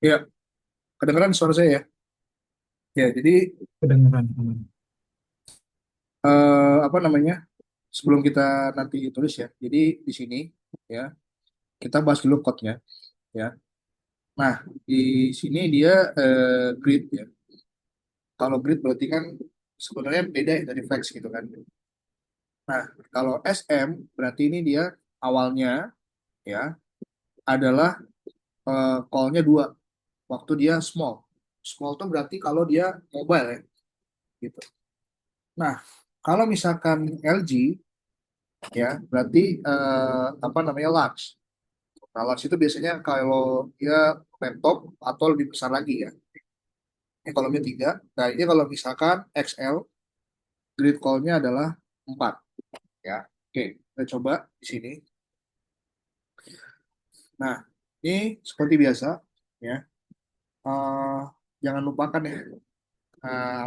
Ya, kedengeran suara saya ya. Ya, jadi Kedengeran aman. apa namanya? Sebelum kita nanti tulis ya. Jadi di sini ya kita bahas dulu code-nya ya. Nah, di sini dia grid ya. Kalau grid berarti kan sebenarnya beda ya dari flex gitu kan. Nah, kalau SM berarti ini dia awalnya ya adalah call-nya dua waktu dia small. Small tuh berarti kalau dia mobile ya gitu. Nah, kalau misalkan LG ya berarti apa namanya large. Nah, large itu biasanya kalau dia laptop atau lebih besar lagi ya. Ini kolomnya 3. Nah, ini kalau misalkan XL, grid call-nya adalah 4 ya. Oke, kita coba di sini. Nah, ini seperti biasa ya. Eh, jangan lupakan ya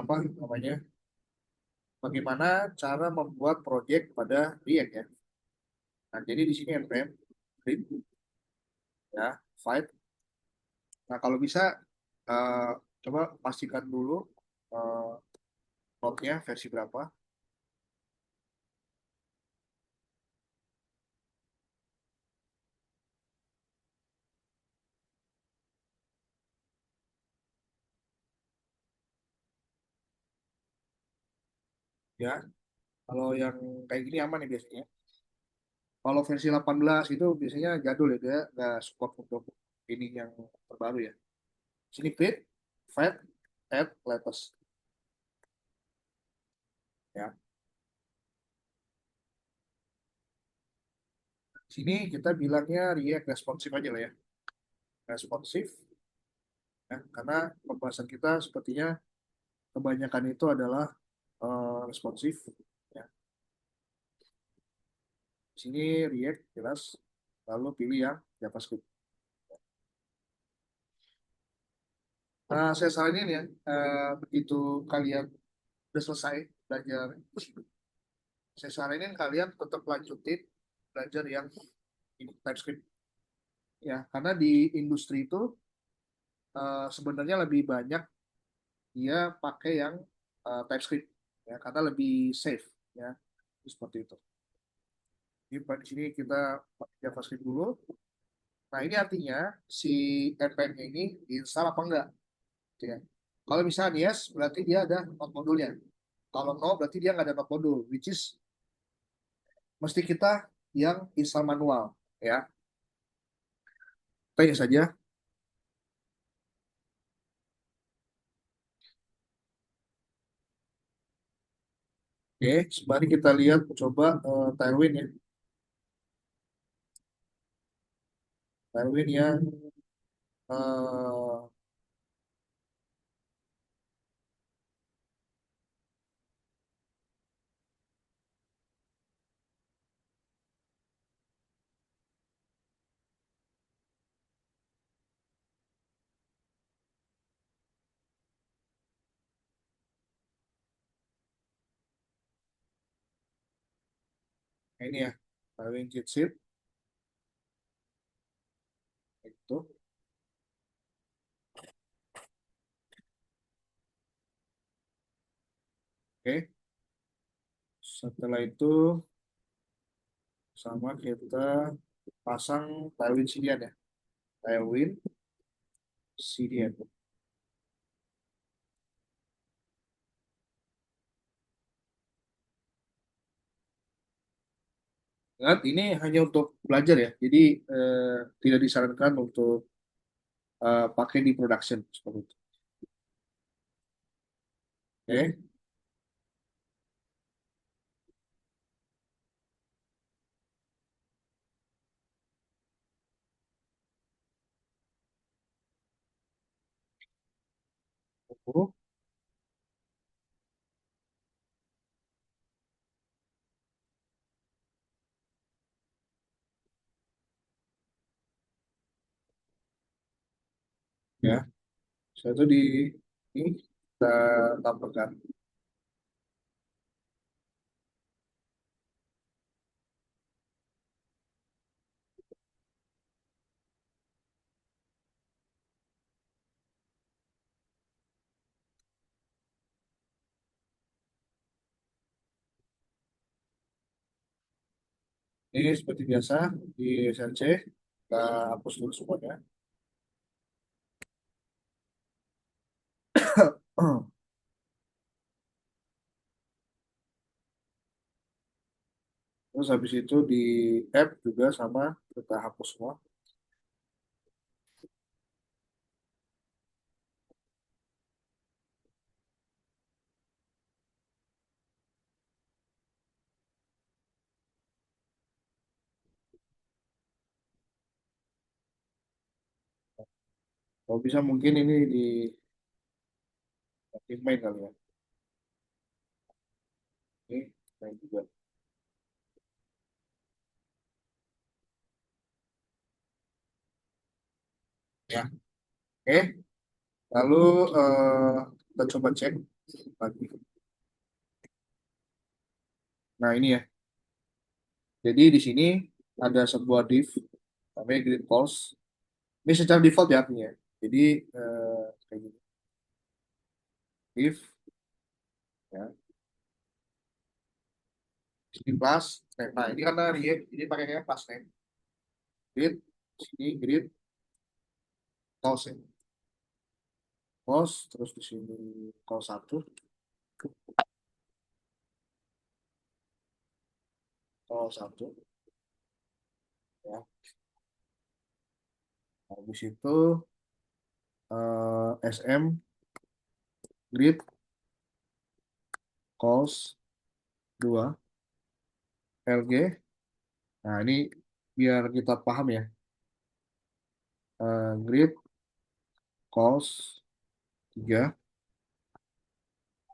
apa namanya? Bagaimana cara membuat project pada React ya. Nah, jadi di sini npm grid ya, fight. Nah, kalau bisa eh, coba pastikan dulu eh, node-nya versi berapa ya. Kalau yang kayak gini aman ya biasanya. Kalau versi 18 itu biasanya jadul ya, dia nggak support untuk ini yang terbaru ya. Sini create, file, add, latest ya. Sini kita bilangnya React responsive aja lah ya. Responsive ya, karena pembahasan kita sepertinya kebanyakan itu adalah responsif ya. Di sini React jelas, lalu pilih yang JavaScript. Nah, saya saranin ya, begitu kalian udah selesai belajar, saya saranin kalian tetap lanjutin belajar yang ini, TypeScript ya, karena di industri itu sebenarnya lebih banyak dia pakai yang TypeScript ya, karena lebih safe ya, seperti itu. Jadi di sini kita pakai JavaScript dulu. Nah, ini artinya si npm ini diinstal apa enggak, gitu ya. Kalau misalnya yes, berarti dia ada not modulnya. Kalau no, berarti dia nggak ada not modul, which is mesti kita yang install manual, ya. Tanya saja. Oke, mari kita lihat coba Tailwind ya. Tailwind yang eh, ini ya, Tailwind cheat sheet itu. Oke, setelah itu sama kita pasang Tailwind CDN ya. Tailwind CDN. Ingat, ini hanya untuk belajar ya. Jadi tidak disarankan untuk pakai di production seperti itu. Oke, oke. Ya, saya itu di ini kita tambahkan. Ini seperti biasa di SLC, kita hapus dulu semuanya. Terus habis itu di app juga sama, kita hapus semua. Kalau bisa mungkin ini di main kali ya. Ini main juga. Ya, oke. Lalu kita coba cek lagi. Nah ini ya. Jadi di sini ada sebuah div namanya grid calls. Ini secara default ya artinya. Jadi kayak gini. Div ya. Sini plus. Nah ini karena React, ini pakainya plus name. Grid, sini grid calls ya. Calls, terus di sini call satu, call satu ya. Habis itu SM grid calls 2 LG. Nah, ini biar kita paham ya. Grid calls 3.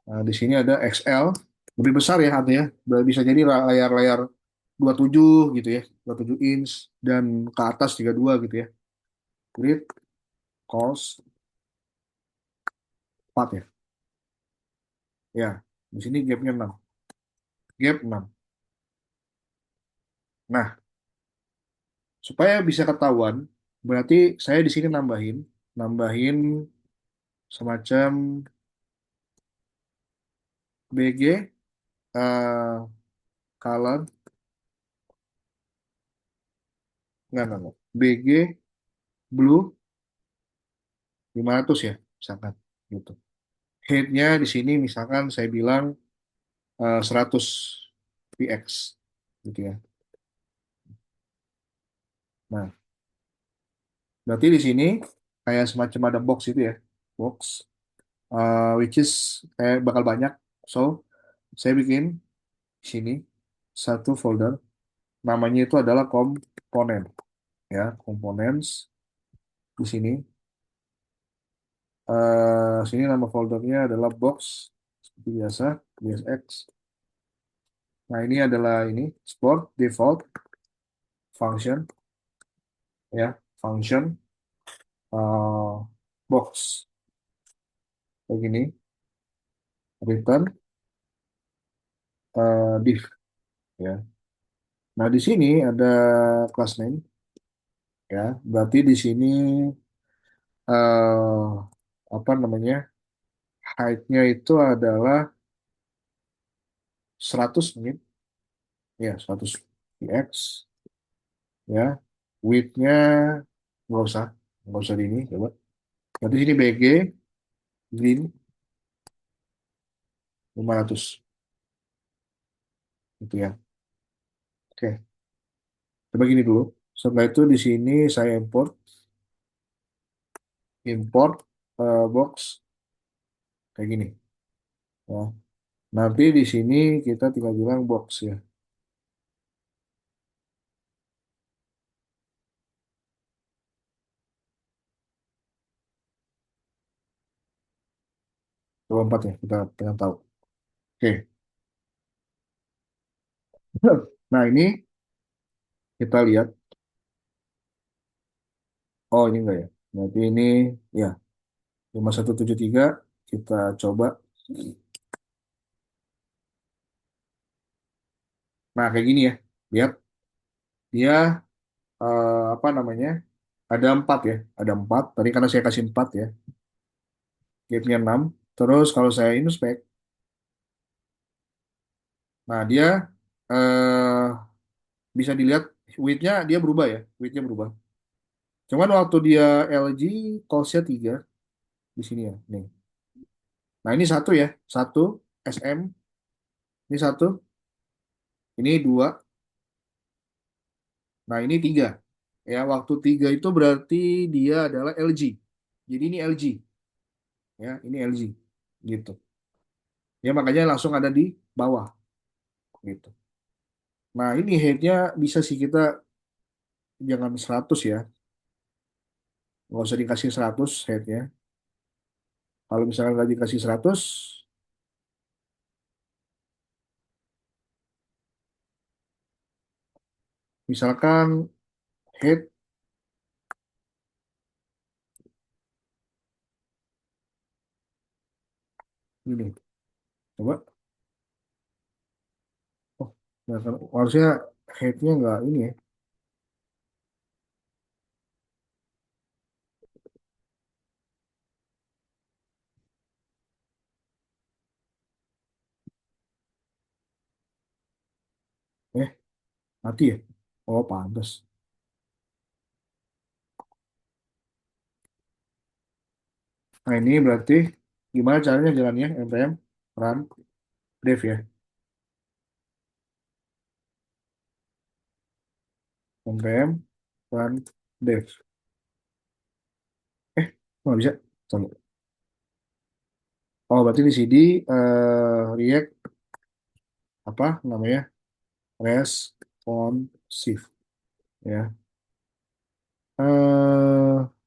Nah, di sini ada XL. Lebih besar ya artinya. Bisa jadi layar-layar 27 gitu ya. 27 inch. Dan ke atas 32 gitu ya. Grid calls 4 ya. Ya, di sini gapnya 6. Gap 6. Nah, supaya bisa ketahuan, berarti saya di sini nambahin semacam BG color, enggak, BG blue 500 ya, misalkan gitu. Height-nya di sini misalkan saya bilang 100 px gitu ya. Nah, berarti di sini kayak semacam ada box itu ya, box, which is kayak bakal banyak. So, saya bikin di sini satu folder, namanya itu adalah komponen ya, components di sini. Sini nama foldernya adalah box seperti biasa, BSX. Nah, ini adalah ini sport default function ya, function uh, box begini return div ya. Nah, di sini ada class name ya. Berarti di sini uh, apa namanya? Height-nya itu adalah 100 mungkin ya, 100 px ya. Width-nya nggak usah di ini coba. Berarti sini BG green 500 gitu ya. Oke, coba gini dulu. Setelah itu di sini saya import box kayak gini ya. Nanti di sini kita tinggal bilang box ya. 24 ya, kita pengen tahu. Oke. Nah, ini kita lihat. Oh, ini enggak ya. Berarti ini ya 5173 kita coba. Nah, kayak gini ya. Lihat dia apa namanya? Ada 4 ya. Ada 4. Tadi karena saya kasih 4 ya. Gapnya 6. Terus kalau saya inspect, nah dia eh bisa dilihat width-nya dia berubah ya, width-nya berubah. Cuman waktu dia LG call-nya 3 di sini ya, nih. Nah ini satu ya, satu SM, ini satu, ini dua, nah ini tiga. Ya, waktu tiga itu berarti dia adalah LG. Jadi ini LG, ya, ini LG, gitu. Ya makanya langsung ada di bawah, gitu. Nah ini headnya bisa sih kita jangan 100 ya, nggak usah dikasih 100 headnya. Kalau misalnya nggak dikasih 100, misalkan head ini, coba. Oh, nggak harusnya headnya nggak ini ya. Eh, mati ya? Oh, pantas. Nah, ini berarti gimana caranya jalannya? npm run dev ya. npm run dev. Eh, nggak bisa. Coba. Oh, berarti di sini React apa namanya? Responsive ya.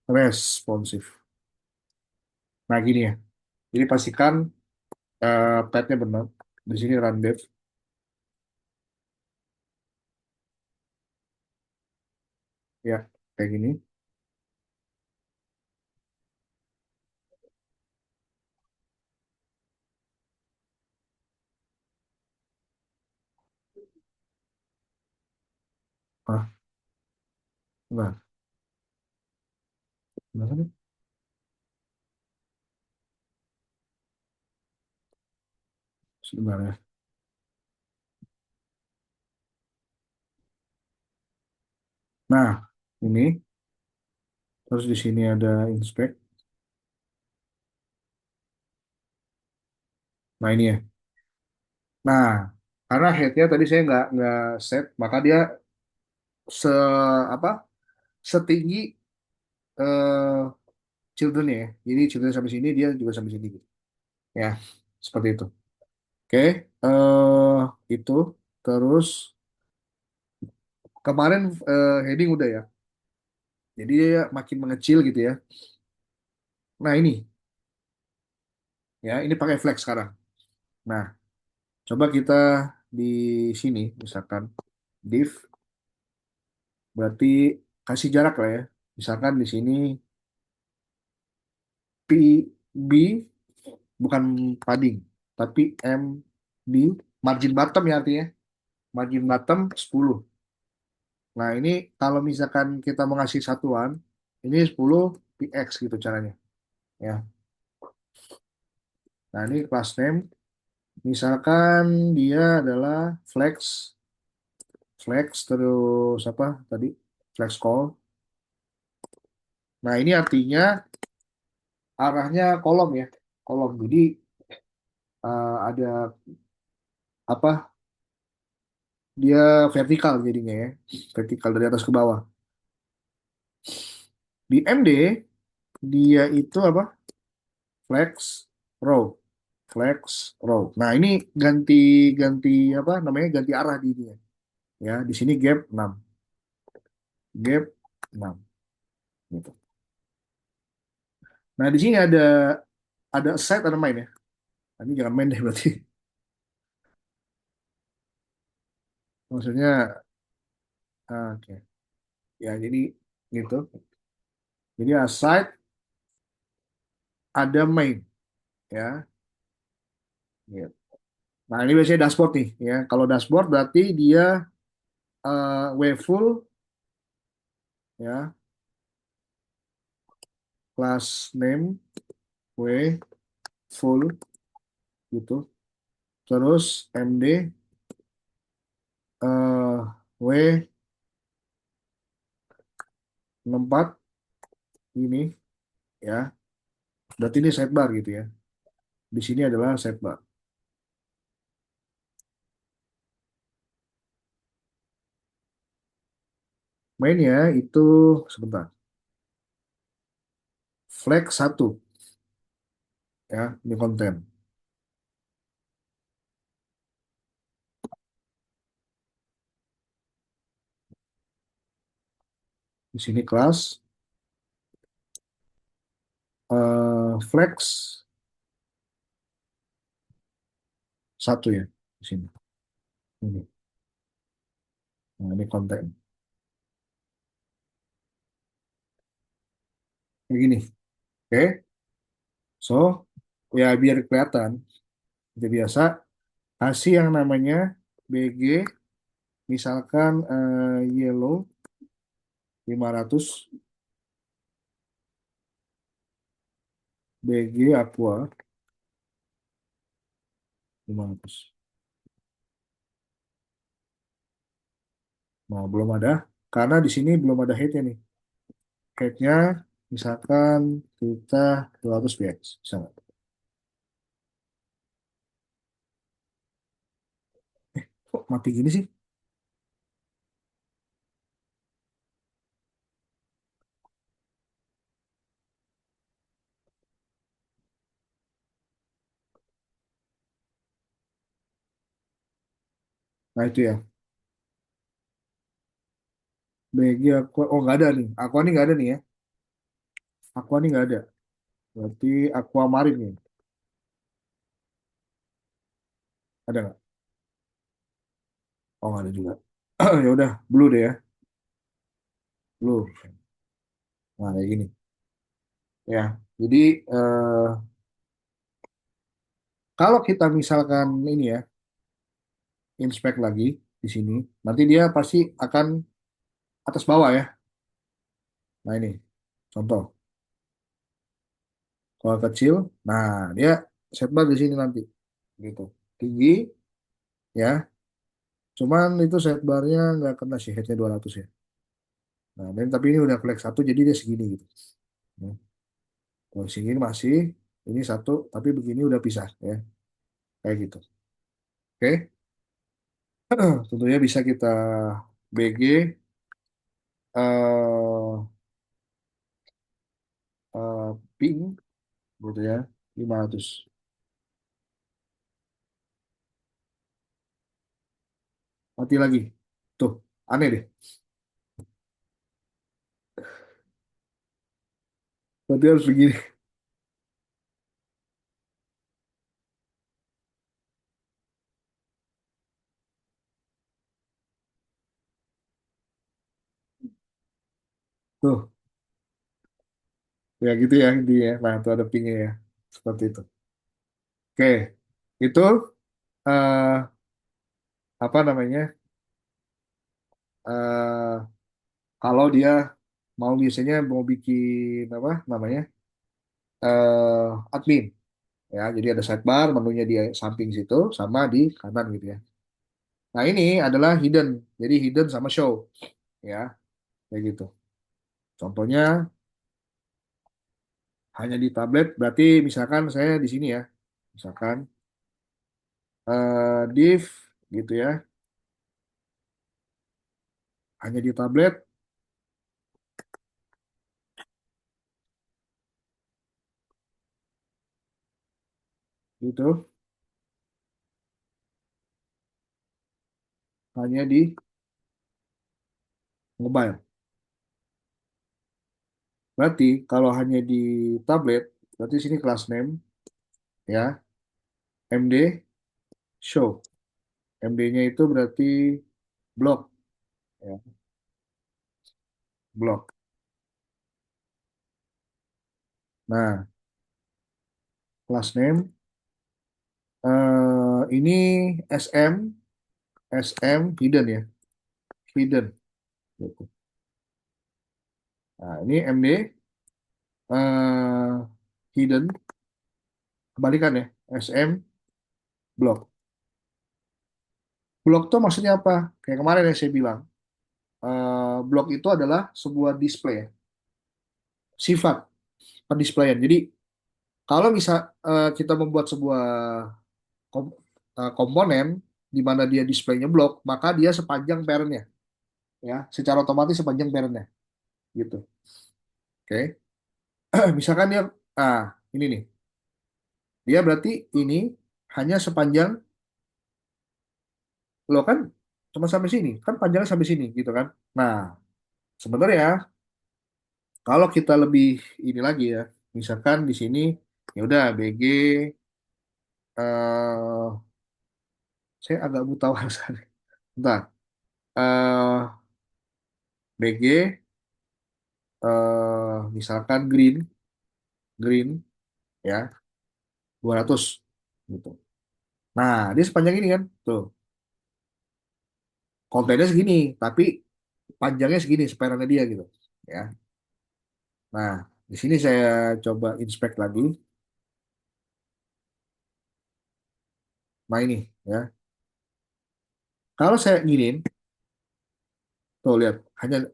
Responsive. Nah, gini ya. Jadi pastikan path-nya benar. Di sini run dev ya, kayak gini. Ah, nah, benar kan? Sebenarnya. Nah, ini terus di sini ada inspect. Nah, ini ya. Nah, karena headnya tadi saya nggak set, maka dia se apa setinggi eh children ya. Jadi children sampai sini dia juga sampai sini gitu. Ya, seperti itu. Oke, itu terus kemarin heading udah ya. Jadi dia makin mengecil gitu ya. Nah ini ya, ini pakai flex sekarang. Nah, coba kita di sini misalkan div berarti kasih jarak lah ya. Misalkan di sini PB bukan padding, tapi MB margin bottom ya artinya. Margin bottom 10. Nah, ini kalau misalkan kita mau ngasih satuan, ini 10 px gitu caranya. Ya. Nah, ini class name. Misalkan dia adalah flex, flex terus apa tadi? Flex call. Nah, ini artinya arahnya kolom ya. Kolom. Jadi ada apa? Dia vertikal jadinya ya. Vertikal dari atas ke bawah. Di MD dia itu apa? Flex row. Flex row. Nah, ini ganti ganti apa namanya? Ganti arah di ini ya. Ya, di sini gap 6. Gap 6 gitu. Nah, di sini ada set ada main ya. Nah, ini jangan main deh berarti. Maksudnya oke. Ya, jadi gitu. Jadi aside ada main ya. Gitu. Nah, ini biasanya dashboard nih ya. Kalau dashboard berarti dia wayful ya, class name way full gitu. Terus MD W 64 ini ya. Berarti ini sidebar gitu ya. Di sini adalah sidebar. Mainnya itu sebentar. Flag satu ya, ini konten. Di sini kelas flex satu ya di sini. Ini. Nah, ini konten. Kayak gini. Oke. So, ya biar kelihatan seperti biasa kasih yang namanya BG misalkan yellow 500 BG aqua 500. Nah, belum ada karena di sini belum ada headnya nih. Headnya misalkan kita 200 px bisa nggak? Kok mati gini sih? Nah itu ya. BG aqua, oh nggak ada nih. Aqua nih nggak ada nih ya. Aqua nih nggak ada. Berarti aquamarine nih. Ada nggak? Oh nggak ada juga. Ya udah, blue deh ya. Blue. Nah kayak gini. Ya. Jadi kalau kita misalkan ini ya, inspect lagi di sini, nanti dia pasti akan atas bawah ya. Nah ini, contoh. Kalau kecil, nah dia setbar di sini nanti, gitu. Tinggi, ya. Cuman itu setbarnya nggak kena sih, headnya 200 ya. Nah, dan tapi ini udah flex satu, jadi dia segini gitu. Ya. Kalau segini masih, ini satu, tapi begini udah pisah ya, kayak gitu. Oke, tentunya bisa kita BG eh ping gitu ya 500. Mati lagi tuh, aneh deh, berarti harus begini tuh ya, gitu ya intinya. Nah tuh ada pingnya ya, seperti itu. Oke, itu eh apa namanya, eh kalau dia mau biasanya mau bikin apa namanya, admin ya, jadi ada sidebar menunya di samping situ sama di kanan gitu ya. Nah ini adalah hidden, jadi hidden sama show ya, kayak gitu. Contohnya hanya di tablet, berarti misalkan saya di sini ya, misalkan div gitu ya, hanya di tablet gitu, hanya di mobile. Berarti kalau hanya di tablet, berarti sini kelas name ya, MD show. MD-nya itu berarti blok ya, blok. Nah, kelas name ini SM SM hidden ya, hidden gitu. Nah, ini MD eh, hidden, kebalikan ya, SM blok. Blok tuh maksudnya apa? Kayak kemarin yang saya bilang, blok itu adalah sebuah display, ya, sifat pendisplayan. Jadi kalau bisa kita membuat sebuah komponen di mana dia displaynya blok, maka dia sepanjang parentnya, ya, secara otomatis sepanjang parentnya, gitu. Oke. Misalkan dia, ini nih, dia berarti ini hanya sepanjang lo kan cuma sampai sini, kan panjangnya sampai sini, gitu kan. Nah, sebenarnya kalau kita lebih ini lagi ya, misalkan di sini ya udah BG, saya agak buta bahasa nih. Bentar. eh BG, misalkan green, green ya 200 gitu. Nah, dia sepanjang ini kan. Tuh, kontennya segini, tapi panjangnya segini separannya dia gitu. Ya. Nah, di sini saya coba inspect lagi. Nah, ini ya. Kalau saya giniin, tuh lihat, hanya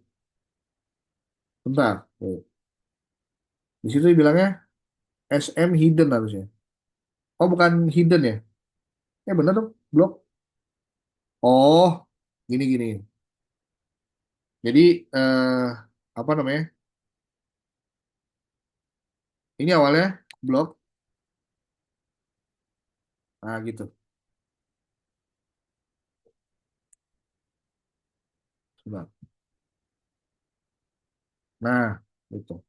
bentar. Tuh. Di situ bilangnya SM hidden harusnya. Oh, bukan hidden ya? Bener dong, blok. Oh, gini-gini. Jadi apa namanya? Ini awalnya blok. Nah, gitu. Coba. Nah, gitu.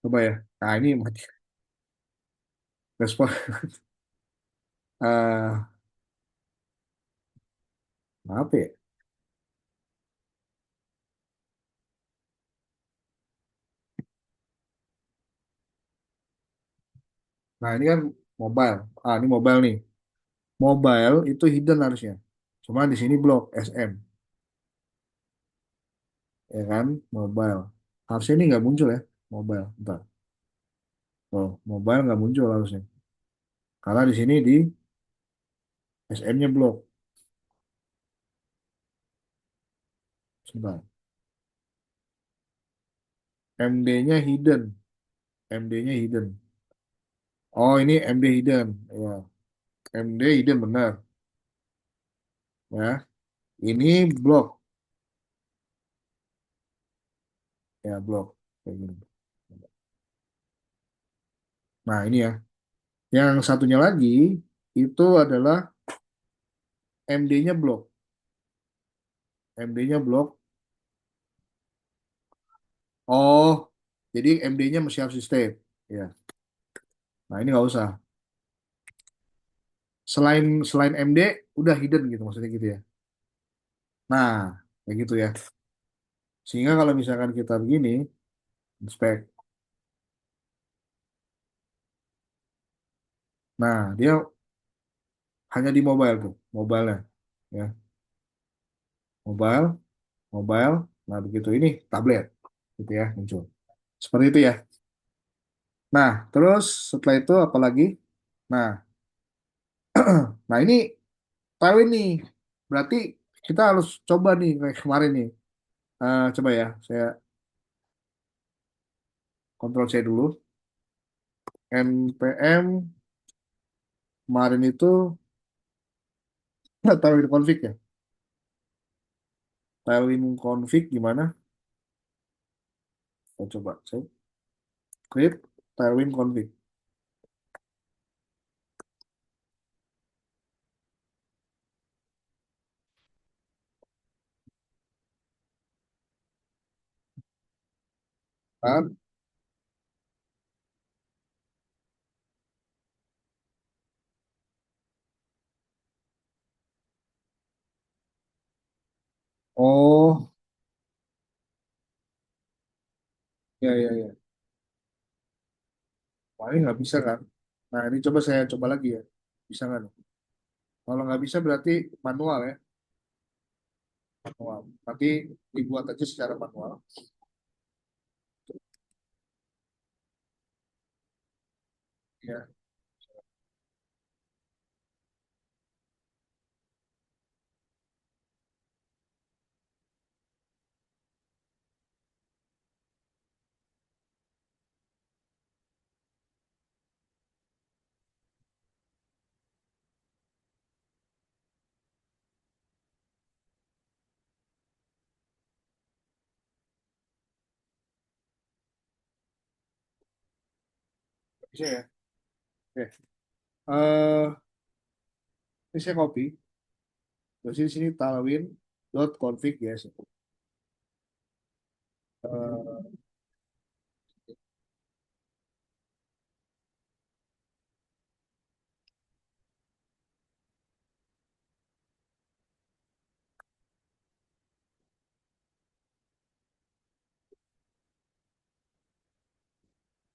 Coba ya. Nah, ini mati respon. eh Apa ya? Nah, ini kan mobile. Ini mobile nih. Mobile itu hidden harusnya. Cuma di sini blok SM, ya kan? Mobile. Harusnya ini nggak muncul ya. Mobile. Bentar. Oh, mobile nggak muncul harusnya. Karena di sini di SM-nya blok. Sebentar. MD-nya hidden. MD-nya hidden. Oh, ini MD hidden. Ya. MD hidden benar. Ya. Ini blok. Ya, blok. Kayak gini. Nah, ini ya. Yang satunya lagi itu adalah MD-nya blok. MD-nya blok. Oh, jadi MD-nya masih harus stay. Ya. Nah, ini nggak usah. Selain selain MD, udah hidden gitu maksudnya gitu ya. Nah, kayak gitu ya. Sehingga kalau misalkan kita begini, spek. Nah, dia hanya di mobile tuh, mobile-nya. Ya, mobile, mobile. Nah, begitu ini tablet. Gitu ya, muncul. Seperti itu ya. Nah, terus setelah itu apalagi? Nah, nah ini tahu ini. Berarti kita harus coba nih kayak kemarin nih. Coba ya, saya kontrol C dulu. npm kemarin itu taruhin config ya. Taruhin config gimana? Saya coba. Saya create taruhin config. Kan? Oh, ya, ya, ya. Wah, ini nggak bisa kan? Nah, ini coba saya coba lagi ya. Bisa nggak nih? Kalau nggak bisa berarti manual ya. Manual. Nanti dibuat aja secara manual. Ya. Bisa ya. Oke. Eh, ini saya copy. Terus di sini talwin dot config ya. Eh,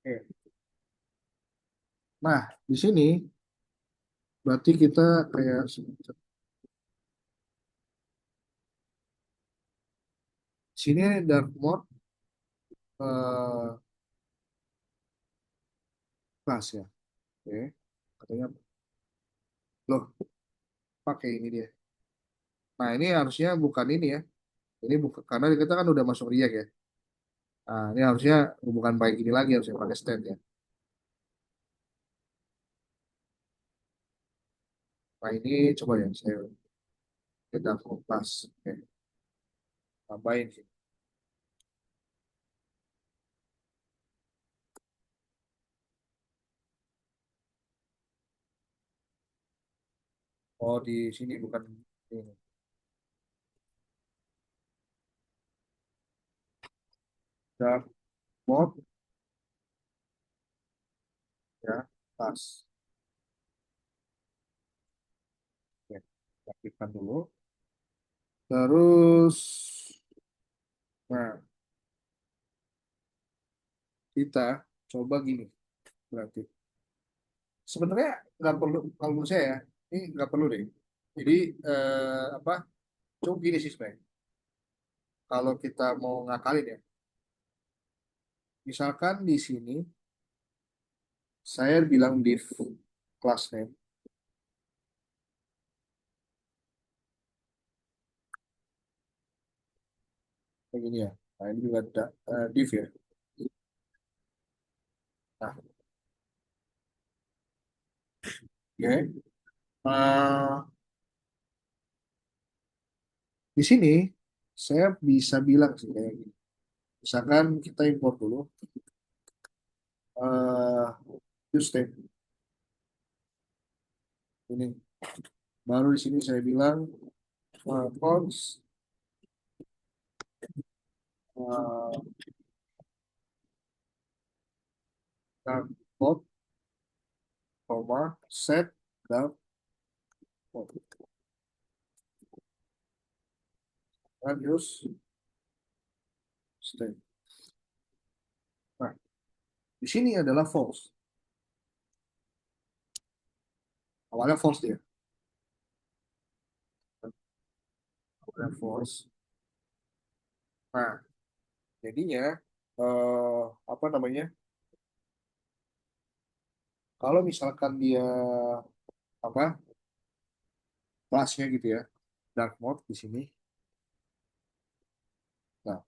oke. Nah, di sini berarti kita kayak sini dark mode kelas ya. Oke. Katanya loh pakai ini dia. Nah, ini harusnya bukan ini ya. Ini bukan karena kita kan udah masuk React ya. Nah, ini harusnya bukan baik ini lagi harusnya pakai stand ya. Nah, ini coba ya saya kita kupas. Oke, tambahin sih. Oh, di sini bukan ini. Dark mode ya, pas. Oke, aktifkan dulu. Terus, nah, kita coba gini. Berarti sebenarnya nggak perlu, kalau menurut saya ya, ini nggak perlu deh. Jadi, apa, coba gini sih sebenarnya. Kalau kita mau ngakalin ya, misalkan di sini saya bilang div class name, kayak gini ya. Nah, ini juga ada div ya. Nah, oke. Di sini saya bisa bilang sih kayak gini. Misalkan kita import dulu use state ini. Baru di sini saya bilang cons uh, code, set dark mode. Dan use state. Nah, di sini adalah false. Awalnya false dia. Awalnya false. Nah, jadinya eh, apa namanya? Kalau misalkan dia apa kelasnya gitu ya, dark mode di sini. Nah,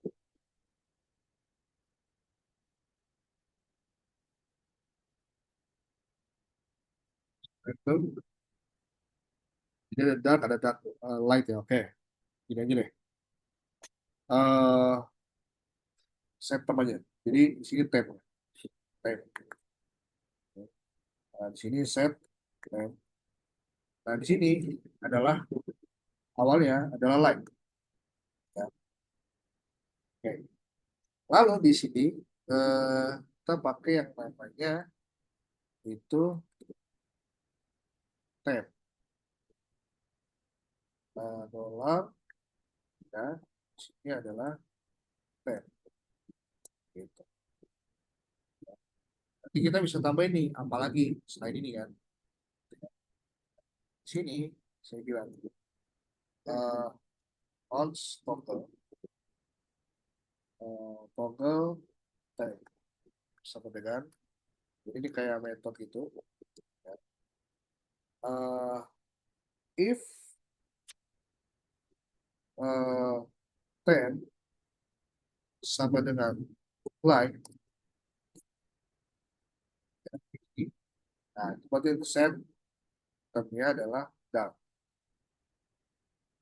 itu jadi ada dark light ya. Oke, gini aja deh. eh Set tab aja. Jadi di sini tab, tab. Nah, di sini set tab. Nah, di sini adalah awalnya adalah light. Ya. Oke. Lalu di sini kita pakai yang namanya itu tab. Nah, dolar ya. Di sini adalah tab. Gitu. Nanti kita bisa tambahin nih, apalagi selain ini kan. Di sini saya bilang uh, on toggle, toggle tab sama dengan ini kayak metode itu. Ya. If 10 sama dengan like, nah itu berarti set termnya adalah dark.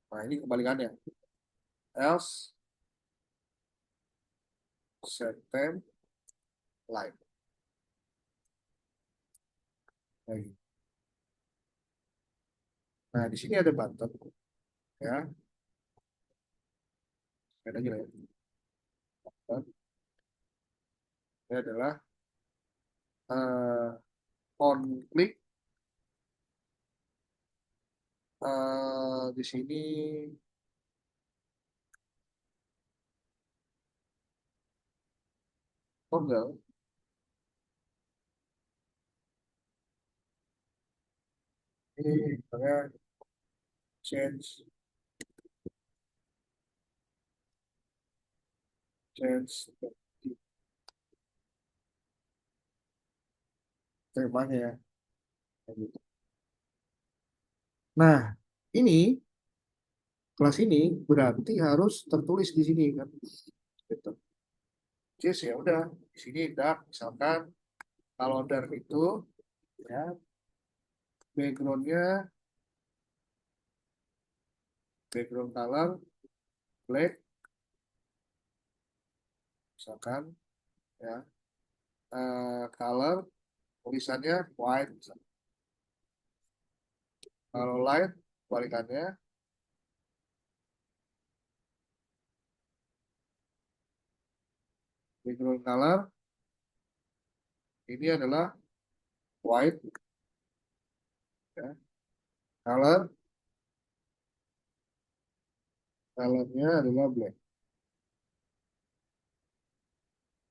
Nah ini kebalikannya. Else set temp like. Nah, gitu. Nah, di sini ada button ya. Ada aja lah ya. Button. Ini adalah eh, on click di sini toggle ini misalnya change change temanya ya. Kayak gitu. Nah, ini kelas ini berarti harus tertulis di sini kan. Gitu. Just ya udah di sini dark misalkan kalau dark itu ya backgroundnya background color black misalkan ya color tulisannya white misalkan. Kalau light balikannya background color ini adalah white ya. Color colornya adalah black.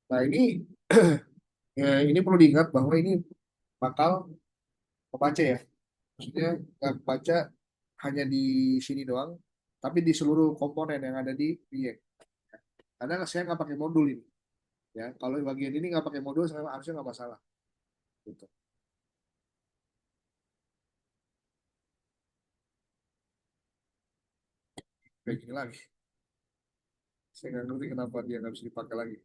Nah ini ya, ini perlu diingat bahwa ini bakal membaca ya. Maksudnya nggak baca hanya di sini doang, tapi di seluruh komponen yang ada di React. Karena saya nggak pakai modul ini. Ya, kalau bagian ini nggak pakai modul, saya harusnya nggak masalah. Gitu. Kayak gini lagi. Saya nggak ngerti kenapa dia nggak bisa dipakai lagi.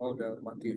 Oh, udah mati.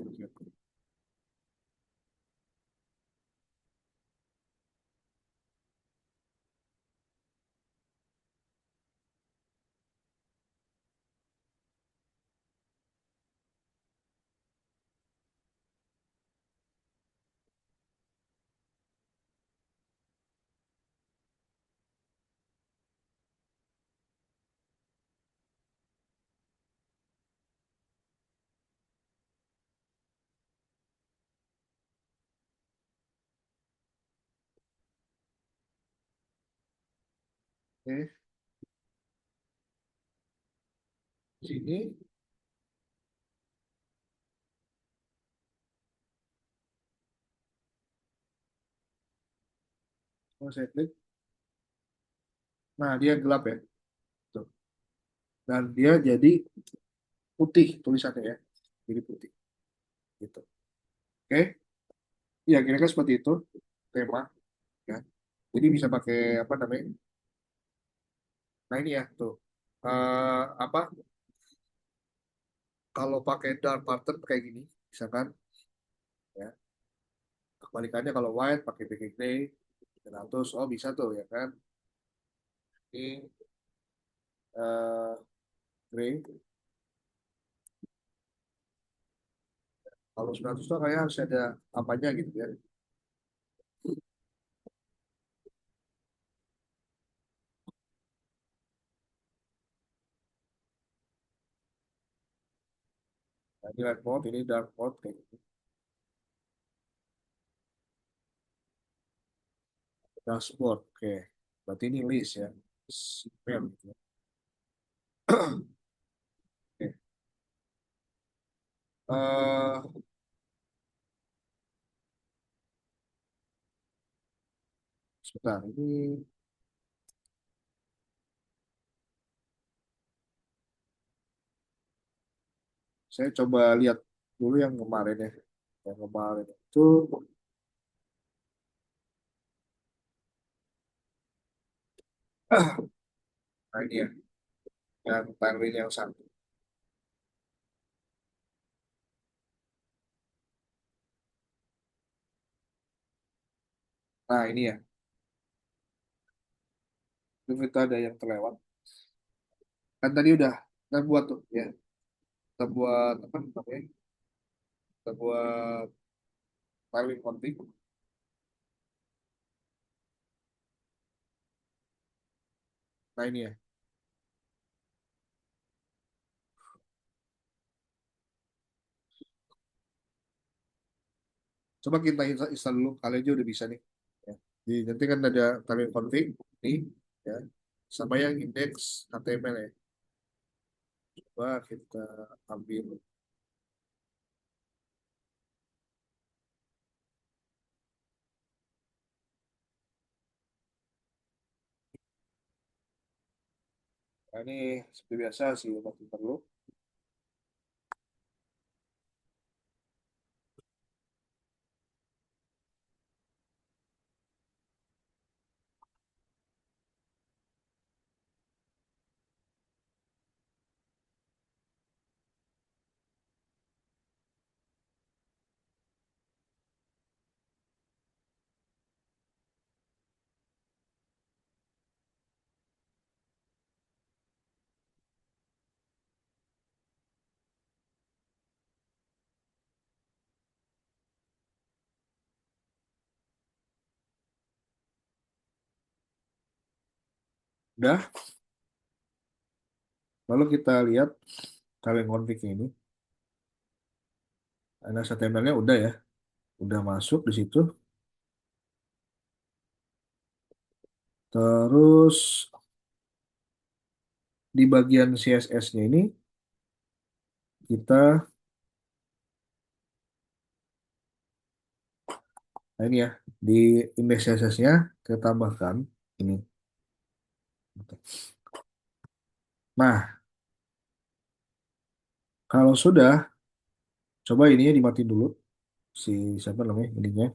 Oke, sini, kalau saya klik, nah dia gelap ya. Tuh. Dan dia jadi putih tulisannya ya. Jadi putih. Gitu. Oke, ya kira-kira seperti itu tema. Ya. Jadi bisa pakai apa namanya? Nah ini ya tuh. Apa? Kalau pakai dark pattern kayak gini, misalkan ya. Kebalikannya kalau white pakai background gray, dan terus oh bisa tuh ya kan. Ini eh gray. Kalau 900 tuh kayak harus ada apanya gitu ya. Nah, ini light mode, ini dark mode kayak gitu. Dashboard, oke. Berarti ini list ya. Email gitu ya. Oke. Eh, sebentar, ini saya coba lihat dulu yang kemarin ya. Yang kemarin itu, nah ini ya, yang timeline yang satu. Nah ini ya, itu kita ada yang terlewat. Kan tadi udah kita buat tuh ya, kita buat apa namanya? Kita buat timeline config. Nah ini ya. Coba kita install dulu. Kali aja udah bisa nih. Ya. Jadi nanti kan ada kalian config nih, ya, sama yang index HTML ya. Coba kita ambil. Nah, ini seperti biasa sih waktu perlu. Udah, lalu kita lihat kalian config ini. Ada HTML-nya udah ya, udah masuk di situ. Terus di bagian CSS-nya ini kita, nah ini ya, di indeks CSS-nya kita tambahkan ini. Nah, kalau sudah, coba ininya dimatiin dulu si siapa namanya ininya.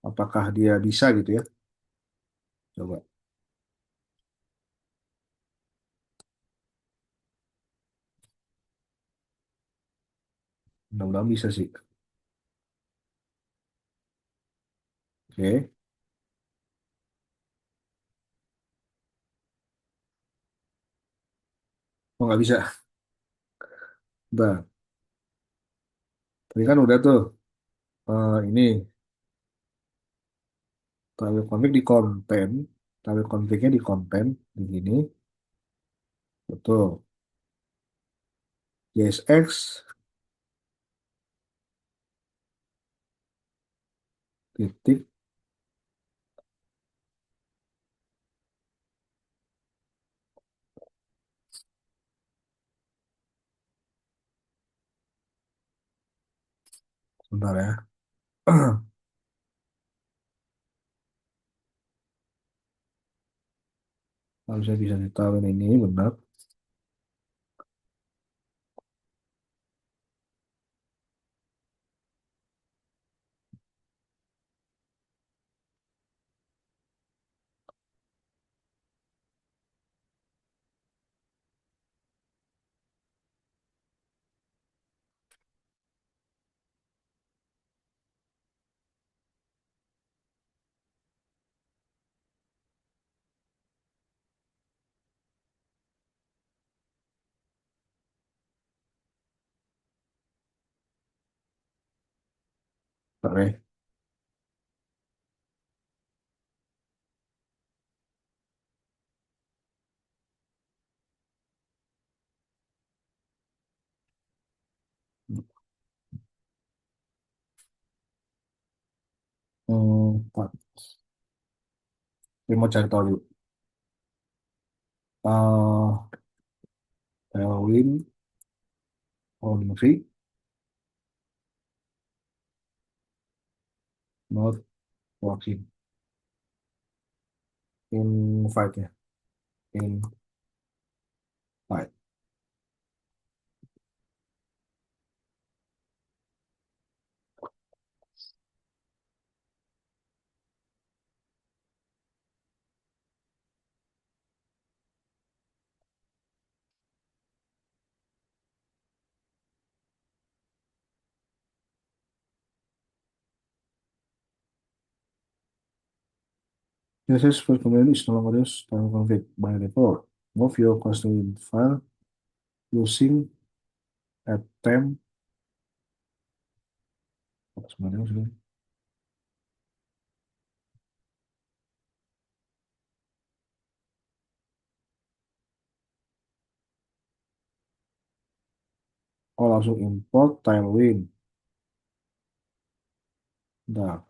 Apakah dia bisa gitu ya? Coba, mudah-mudahan bisa sih. Oke, oh nggak bisa. Nah, tadi kan udah tuh ini tabel konflik di konten, tabel konfliknya di konten di sini, betul. JSX titik, sebentar ya. Harusnya bisa ditaruh ini benar. Oke. Pak, saya mau cari tahu dulu. Tailwind only not working. Invite ya, invite. CSS for command is no longer used time config by default. Move your custom file using attempt. Sebenarnya sudah. Oh, langsung import Tailwind. Nah,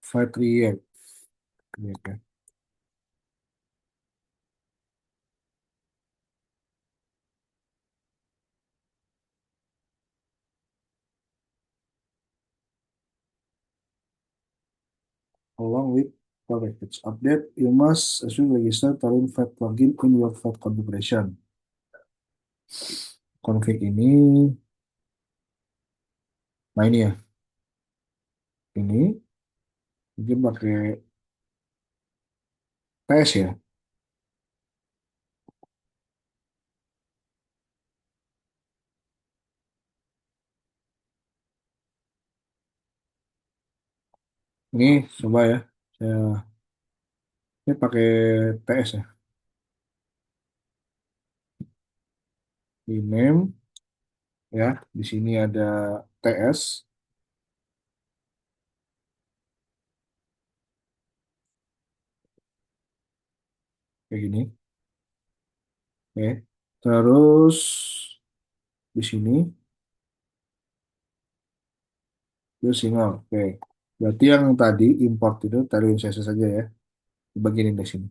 Fight React. Oke. Along with package update, you must as well register Tailwind Fight plugin in your Fight configuration. Config ini, nah ini ya, ini mungkin pakai PS ya. Ini coba ya, saya ini pakai TS ya. Di name ya, di sini ada TS kayak gini. Oke. Terus di sini itu single. Oke. Berarti yang tadi import itu tadi CSS saja ya. Di bagian ini di sini.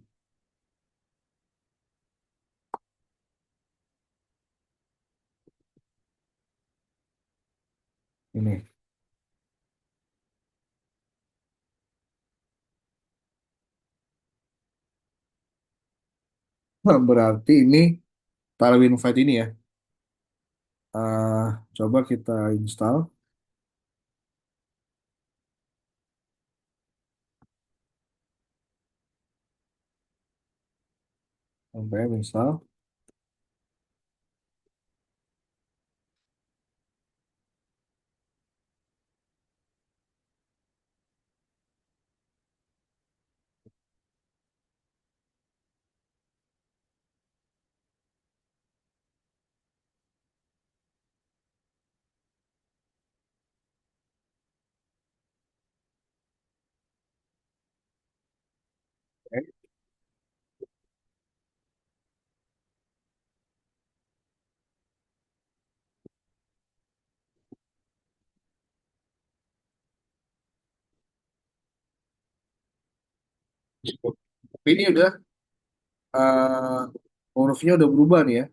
Ini. Berarti ini Tailwind Invite ini ya. Coba kita install. Sampai install. Oke. Tapi ini udah uh, hurufnya udah berubah nih ya.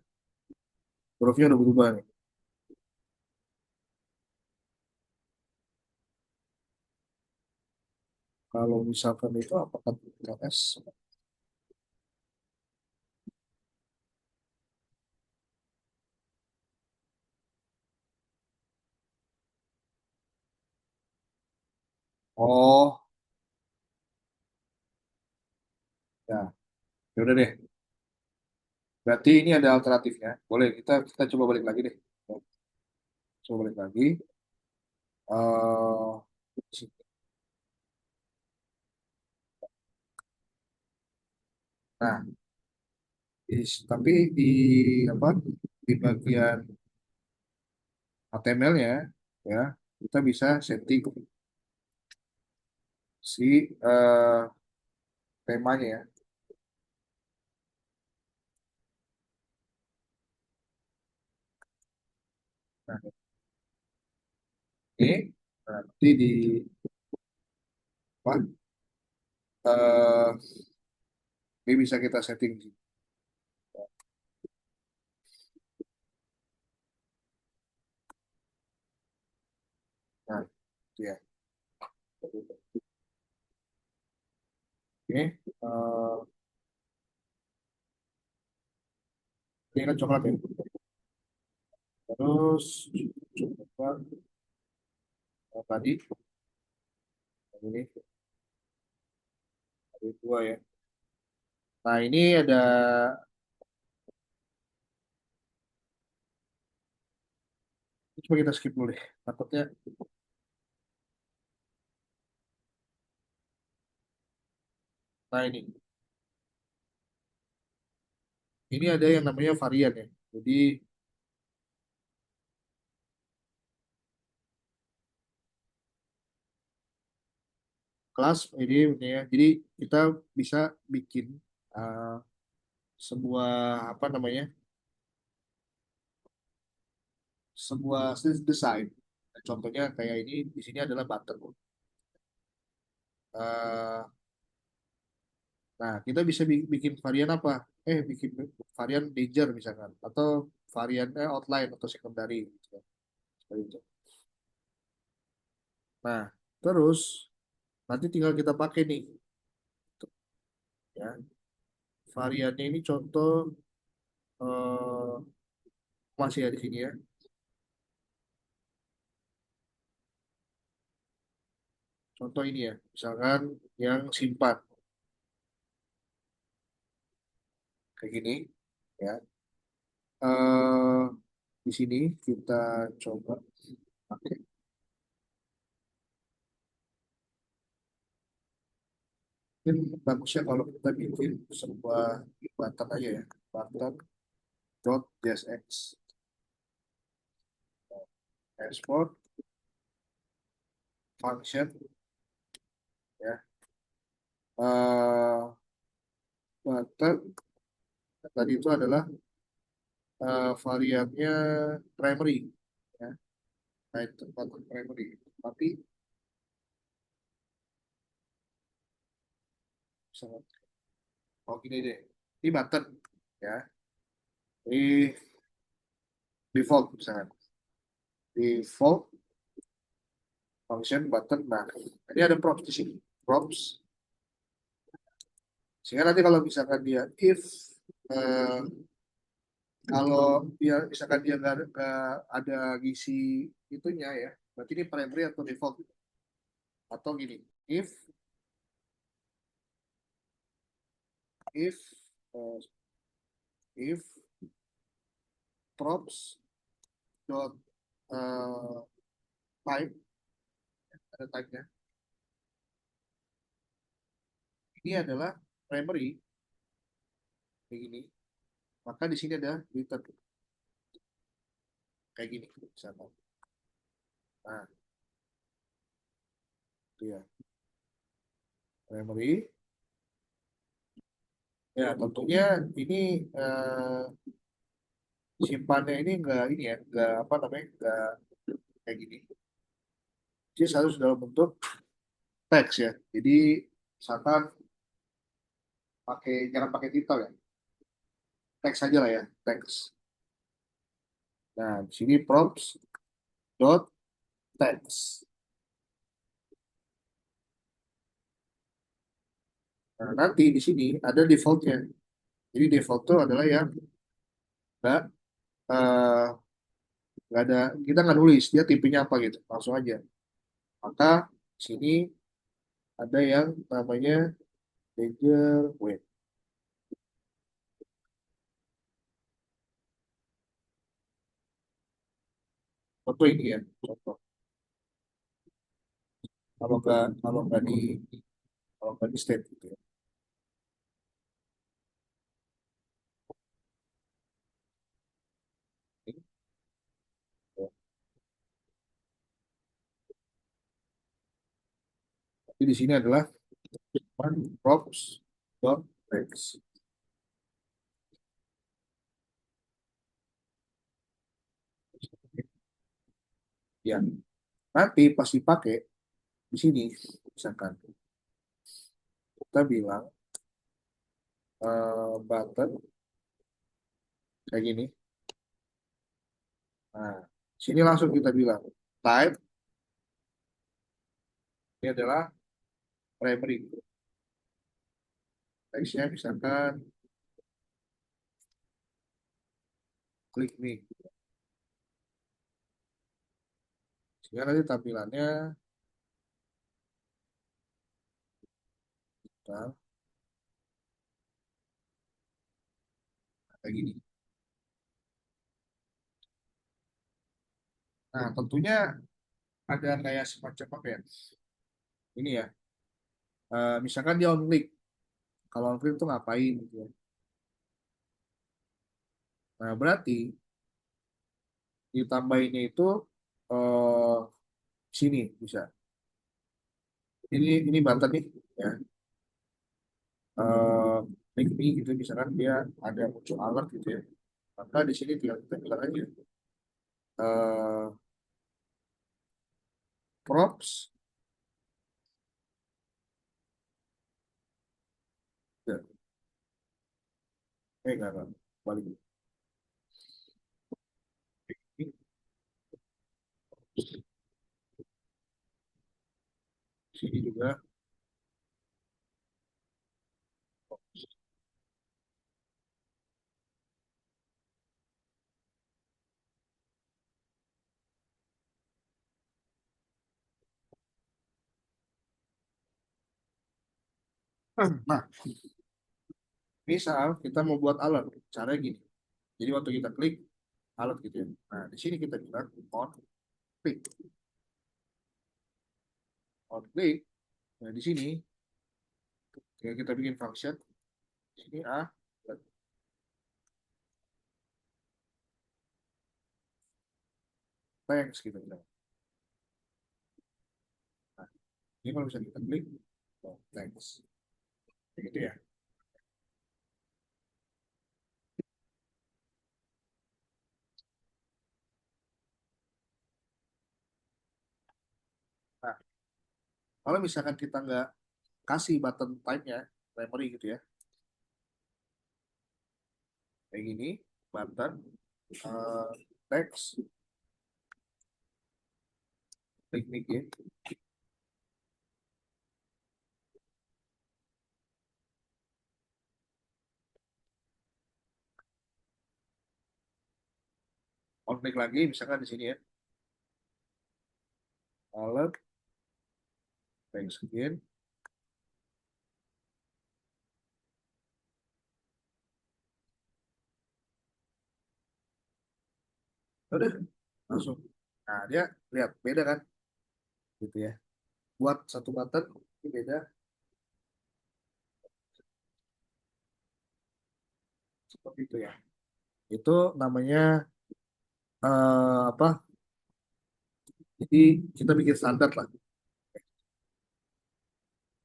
Hurufnya udah berubah nih. Kalau misalkan itu apakah TS? Oh, ya. Ya udah deh. Berarti ini ada alternatifnya. Boleh kita kita coba balik lagi deh. Coba balik lagi. eh nah, tapi di apa? Di bagian HTML-nya ya kita bisa setting si temanya ya. Nah, ini nanti di apa? eh ini bisa kita setting. Nah, itu ya. Oke. Ini kan coklat ya. Terus coba tadi ini tadi dua ya. Nah, ini ada coba kita skip dulu deh. Takutnya nah ini ada yang namanya varian ya. Jadi kelas ini ya. Jadi kita bisa bikin uh, sebuah apa namanya, sebuah desain. Contohnya kayak ini di sini adalah button. Uh, nah, kita bisa bikin varian apa? Bikin varian danger misalkan, atau varian outline atau secondary, gitu kan. Seperti itu. Nah, terus nanti tinggal kita pakai nih, ya. Variannya ini contoh eh, masih ya di sini ya. Contoh ini ya, misalkan yang simpan kayak gini, ya. eh di sini kita coba pakai. Mungkin bagusnya kalau kita bikin sebuah button aja ya, button dot JSX export function, ya. eh Button tadi itu adalah variabnya primary, ya. Nah, itu button primary. Tapi misalnya, oh gini deh, ini button, ya. Ini default misalnya, default function button. Nah, ini ada props di sini, props. Sehingga nanti kalau misalkan dia if eh, kalau dia misalkan dia nggak ada ngisi itunya ya, berarti ini primary atau default, atau gini, if if eh, if props dot eh, type, ada type-nya, ini adalah primary kayak gini, maka di sini ada return kayak gini misalkan. Nah, itu ya, primary. Ya, tentunya ini eh, simpannya ini enggak ini ya, enggak apa namanya, enggak kayak gini. Jadi harus dalam bentuk teks ya. Jadi misalkan jangan pakai titel ya, teks aja lah ya, teks. Nah, di sini prompts dot text. Nah, nanti di sini ada defaultnya. Jadi default itu adalah yang enggak eh, nggak ada, kita nggak nulis dia tipenya apa gitu, langsung aja. Maka di sini ada yang namanya danger wait. Contoh ini ya, contoh. Kalau nggak di state gitu ya. Ini, ya. Tapi di sini adalah one props dot text. Ya, nanti pasti pakai di sini misalkan kita bilang button kayak gini. Nah, sini langsung kita bilang type ini adalah primary. Teksnya misalkan klik me. Sehingga nanti tampilannya nah, kayak gini. Nah, tentunya ada kayak semacam apa ya? Ini ya, misalkan dia on click. Kalau on click itu ngapain gitu ya. Nah, berarti ditambahinnya itu sini bisa. ini button nih, ya. Eh Klik ini gitu, misalkan dia ada muncul alert gitu ya. Maka di sini tinggal kita bilang aja eh props, ya, enggak, balik. Ini sini juga. Nah, misal kita mau buat alert, caranya gini. Jadi waktu kita klik alert gitu ya. Nah, di sini kita bilang klik, on klik. Nah, di sini ya kita bikin function. Di sini thanks gitu. Nah, ini kalau bisa kita klik, thanks. Gitu ya. Nah, kalau misalkan kita nggak kasih button type-nya, memory gitu ya, kayak gini, button, eh, text, teknik ya, on klik lagi, misalkan di sini ya, alert, text again, udah langsung. Nah, dia lihat beda kan, gitu ya. Buat satu button ini beda seperti itu ya. Itu namanya apa? Jadi kita bikin standar lah.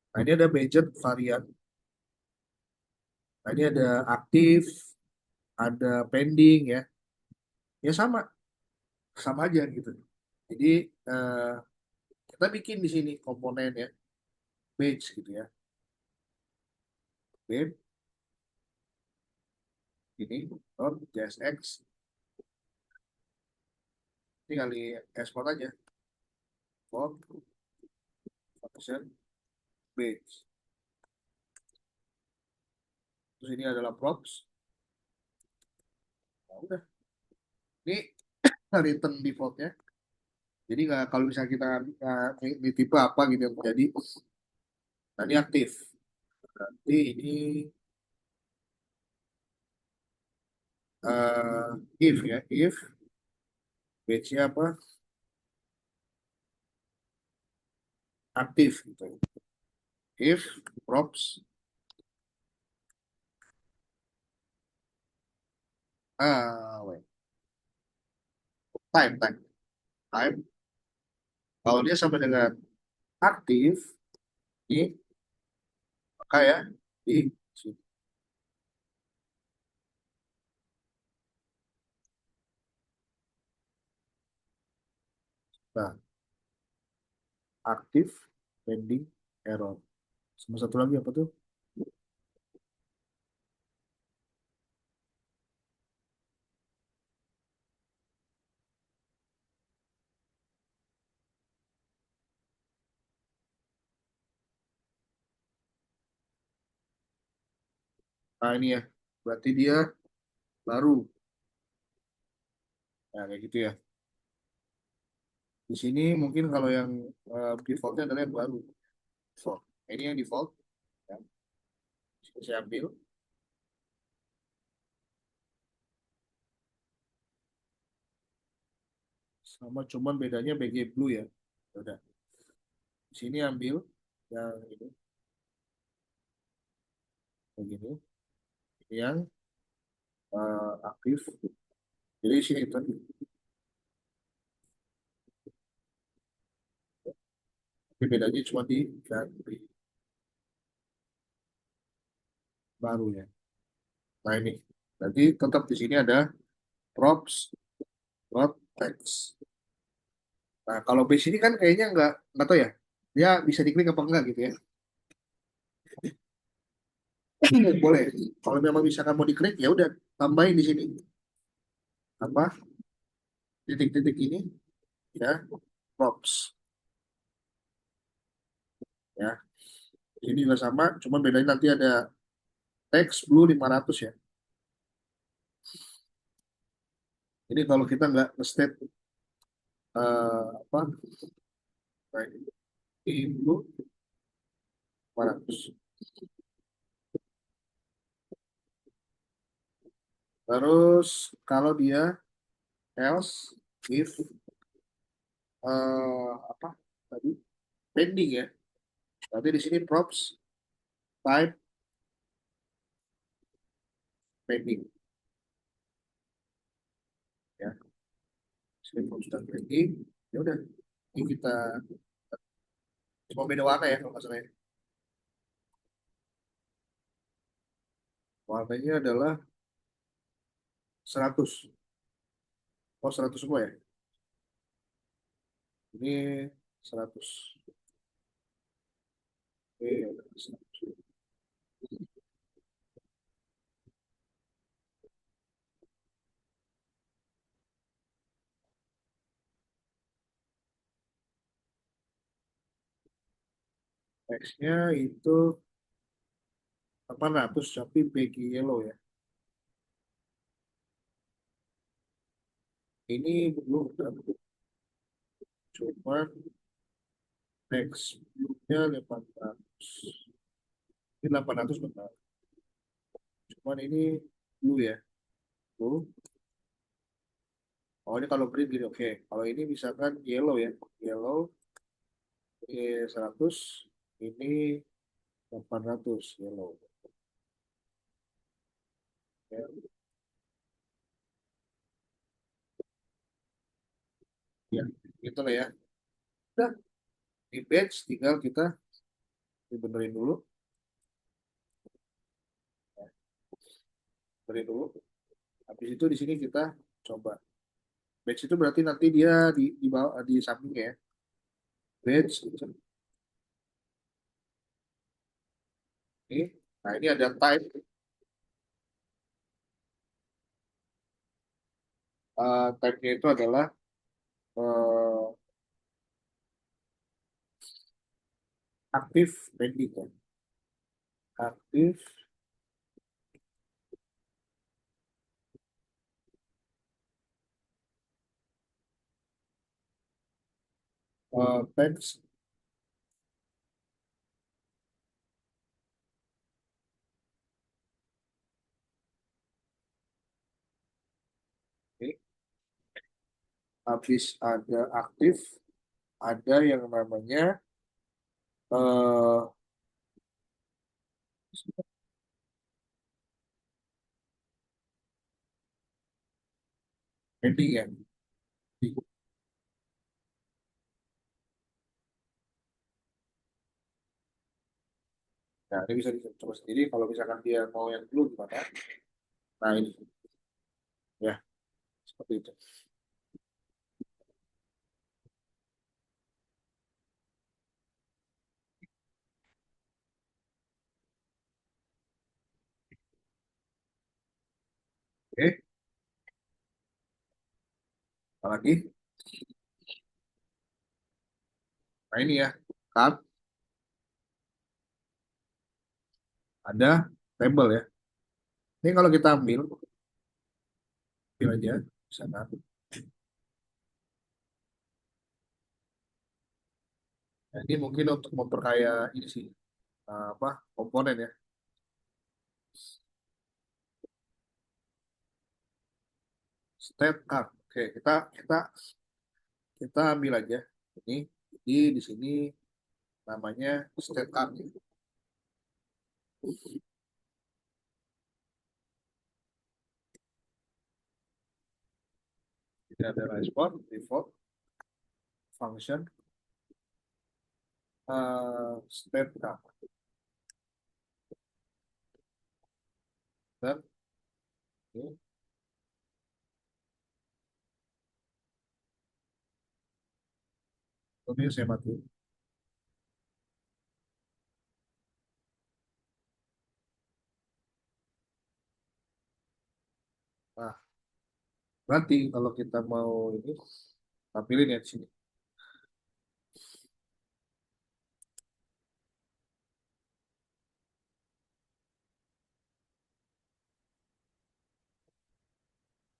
Nah, ini ada budget varian. Nah, ini ada aktif, ada pending ya. Ya sama, sama aja gitu. Jadi eh, kita bikin di sini komponen ya, batch gitu ya. Batch ini dot JSX, ini kali export aja. Export function batch. Terus ini adalah props. Nah, udah. Ini return defaultnya. Jadi nggak, kalau misalnya kita di tipe apa gitu yang terjadi, tadi aktif. Berarti ini if ya, if batch-nya apa? Aktif gitu. If props wait, time. Kalau dia sampai dengan aktif, ini maka ya di sini. Nah, aktif pending error. Sama satu lagi apa tuh? Nah ini ya, berarti dia baru. Nah kayak gitu ya. Di sini mungkin kalau yang defaultnya adalah yang baru. Default. Ini yang default. Ya. Saya ambil sama, cuman bedanya BG Blue ya. Ya udah. Di sini ambil yang ini begini, yang aktif. Jadi di sini itu Tapi bedanya cuma di galeri baru ya. Nah ini, nanti tetap di sini ada props, prop text. Nah kalau base ini kan kayaknya nggak tahu ya, dia bisa diklik apa enggak gitu ya. Boleh. Kalau memang misalkan mau diklik ya udah tambahin di sini apa titik-titik ini ya props ya. Ini juga sama, cuma bedanya nanti ada text blue 500 ya. Ini kalau kita nggak nge-state apa kayak ini blue 500. Terus kalau dia else if apa tadi pending ya. Berarti di sini props type pending ya. Sini props type pending. Ya udah, ini kita cuma beda warna ya kalau nggak salah ya. Warnanya adalah 100. Oh, 100 semua ya. Ini 100. Oke, ya udah, 100. X-nya itu 800 tapi baggy yellow ya. Ini belum cuma X blue-nya 800. Ini 800 benar. Cuman ini blue ya. Blue. Oh, ini kalau green gini, oke. Kalau ini misalkan yellow ya. Yellow, 100. Ini 800 yellow. Ya, ya, gitu lah ya. Udah, di batch tinggal kita dibenerin dulu. Ya, benerin dulu. Habis itu di sini kita coba. Batch itu berarti nanti dia di bawah di sampingnya ya. Batch ini. Nah, ini ada type. Type-nya itu adalah eh, aktif pending ya. Aktif text. Oke. Habis ada aktif, ada yang namanya eh pending ya. Nah, ini bisa dicoba sendiri kalau misalkan dia mau yang dulu gimana. Nah, ini ya seperti itu. Oke, apalagi? Nah, ini ya. Tab, ada label ya. Ini kalau kita ambil aja, misalkan. Nah, ini mungkin untuk memperkaya ini sih, apa komponen ya. State card. Oke, kita kita ambil aja ini. Jadi di sini namanya state card. Jadi ada respon, default, function, Step up. Dan oke, ini saya mati. Nah, berarti kalau kita mau ini tampilin ya di sini.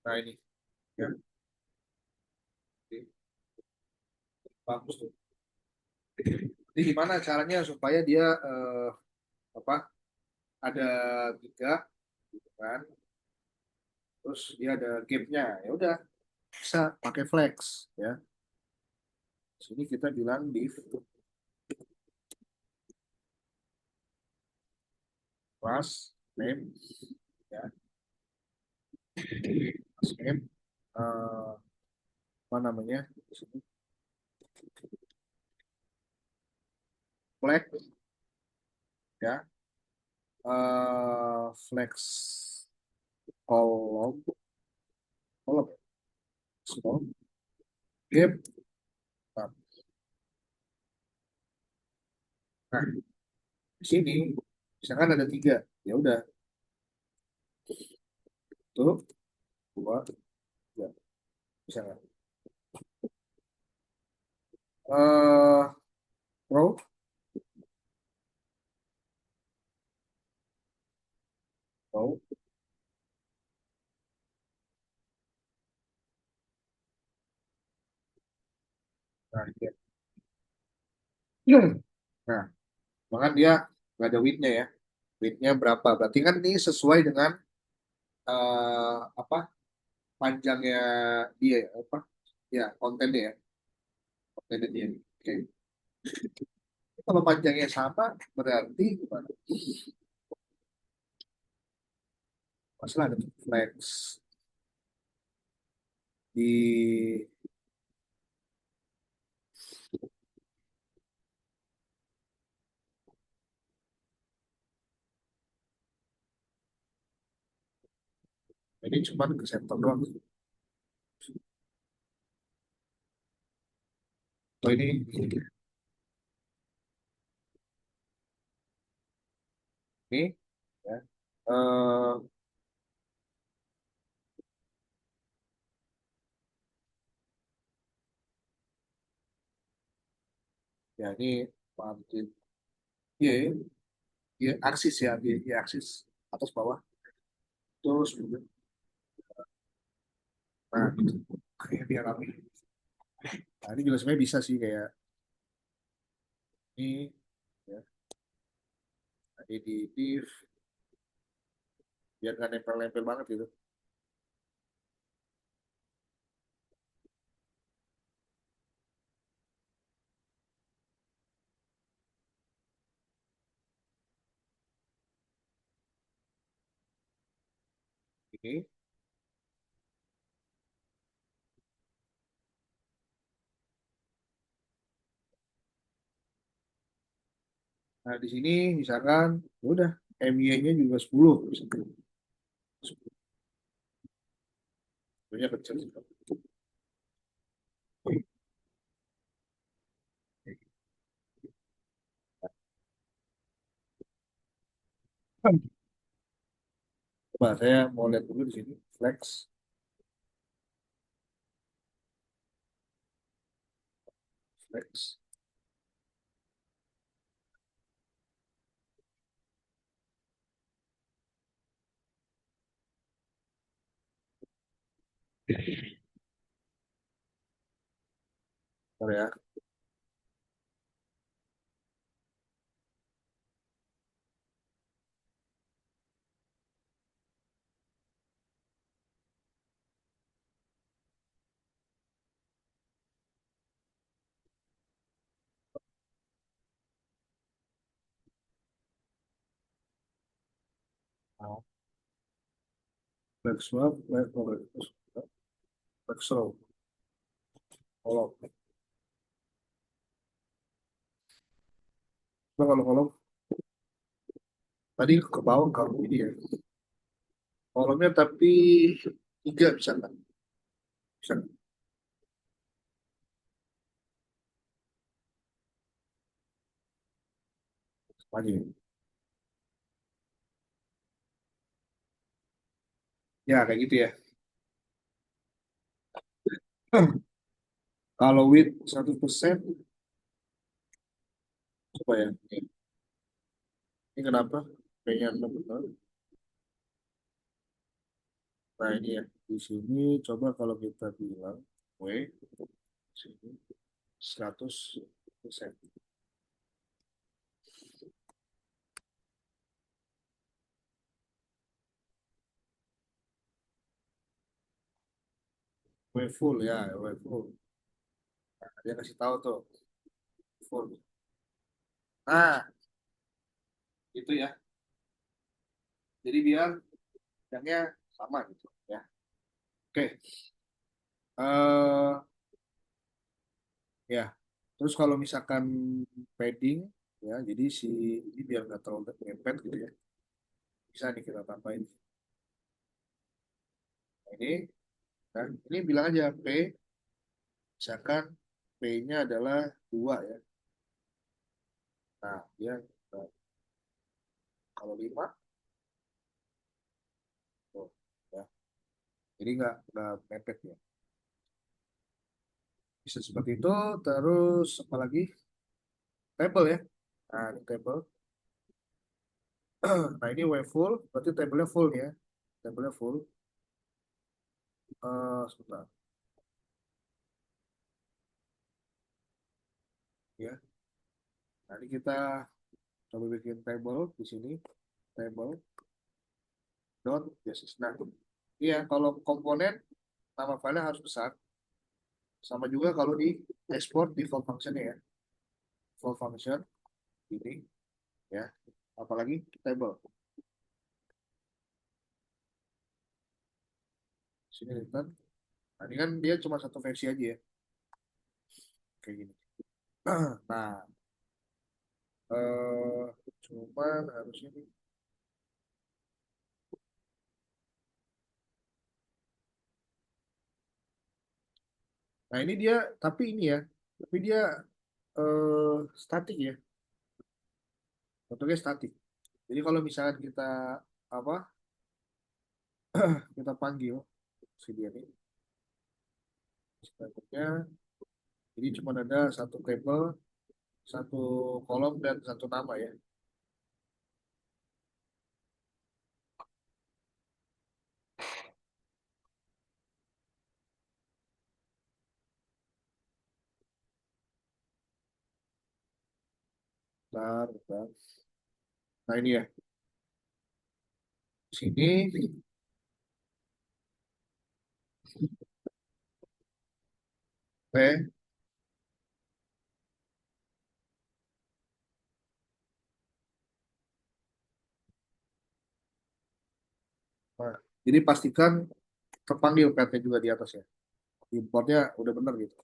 Nah ini ya, ini bagus tuh. Jadi gimana caranya supaya dia apa ada tiga gitu kan, terus dia ada gapnya, ya udah bisa pakai flex ya. Sini kita bilang div class name ya, class name apa namanya di sini flex ya, flex column column small gap. Nah, di sini misalkan ada tiga, ya udah tuh dua tiga bisa nggak? eh row row nah, iya. Nah, bahkan dia nggak ada width-nya ya. Width-nya berapa? Berarti kan ini sesuai dengan apa panjangnya dia ya, apa ya kontennya ya, kontennya dia. Oke. Kalau panjangnya sama berarti gimana? Masalah ada flex di ini cuma ke center doang. Oh ini ya. Ya ini margin Y, Y aksis ya, Y aksis atas bawah terus nah kayak biar rapi. Nah, ini juga sebenarnya bisa sih kayak ini ya, tadi di div biar nggak nempel-nempel banget gitu. Ini, nah di sini misalkan ya udah MY-nya juga 10, sebenarnya kecil sih. Coba saya mau lihat dulu di sini flex flex Bentar ya. Nah, flex swap flex row kolom Coba kalau kolom tadi ke bawah kalau ini ya. Kolomnya tapi tiga bisa kan? Bisa aja. Ya kayak gitu ya. Kalau width 100%, coba ya. Ini kenapa? Kayaknya enam benar. Nah ini ya. Di sini coba kalau kita bilang W sini 100%. W full ya, W full. Nah, dia kasih tahu tuh full. Nah, itu ya. Jadi biar yang sama gitu ya. Oke. Ya. Terus kalau misalkan padding ya, jadi si ini biar nggak terlalu mepet gitu ya. Bisa nih kita tambahin. Nah, ini kan ini bilang aja P, misalkan P-nya adalah 2 ya. Nah, dia kalau 5 tuh ya. Jadi nggak mepet ya. Bisa seperti itu. Terus apa lagi? Table ya. Nah, ini table. Nah, ini W full, berarti table-nya full ya. Table-nya full. Sebentar ya. Nah, ini kita coba bikin table di sini. Table dot basis. Nah, iya kalau komponen nama filenya harus besar. Sama juga kalau di export default function ya. Default function ini ya. Apalagi table. Sini return. Nah, ini kan dia cuma satu versi aja ya. Kayak gini. Nah, eh cuman harusnya nih. Nah, ini dia tapi ini ya. Tapi dia statik ya. Bentuknya statik. Jadi kalau misalnya kita apa kita panggil si dia nih, bentuknya jadi cuma ada satu table, satu kolom dan satu nama ya. Bentar, bentar. Nah ini ya, sini, P. Nah, jadi pastikan terpanggil PT juga di atas ya. Importnya udah bener gitu.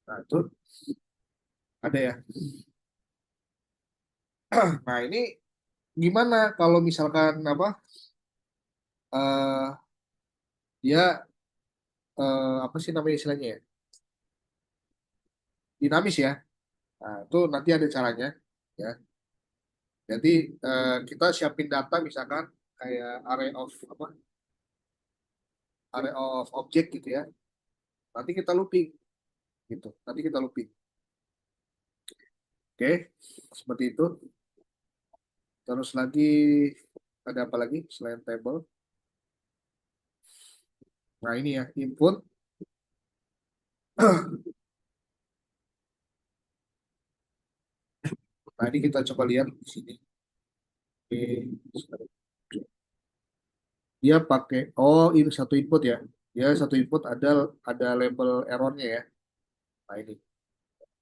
Nah itu ada ya. Nah ini gimana kalau misalkan apa eh dia apa sih namanya istilahnya ya? Dinamis ya. Nah itu nanti ada caranya ya. Jadi kita siapin data misalkan kayak array of object gitu ya. Nanti kita looping gitu. Nanti kita looping. Oke, seperti itu. Terus lagi ada apa lagi selain table? Nah ini ya input. Nah ini kita coba lihat di sini. Oke. Dia pakai ini satu input ya. Dia satu input ada label errornya ya. Nah ini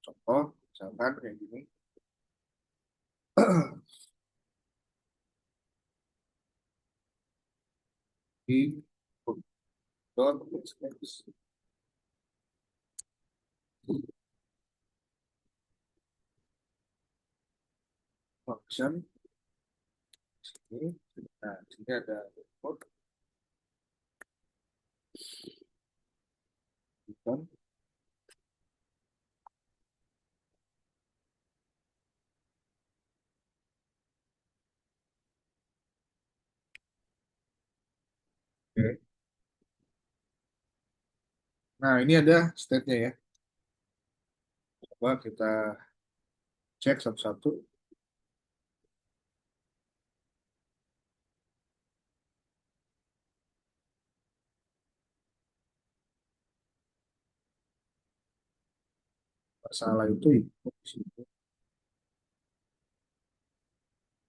contoh misalkan kayak gini. Di dot express function ini. Nah, sini ada input bukan. Oke. Nah, ini ada state-nya ya. Coba kita cek satu-satu. Masalah itu input di sini.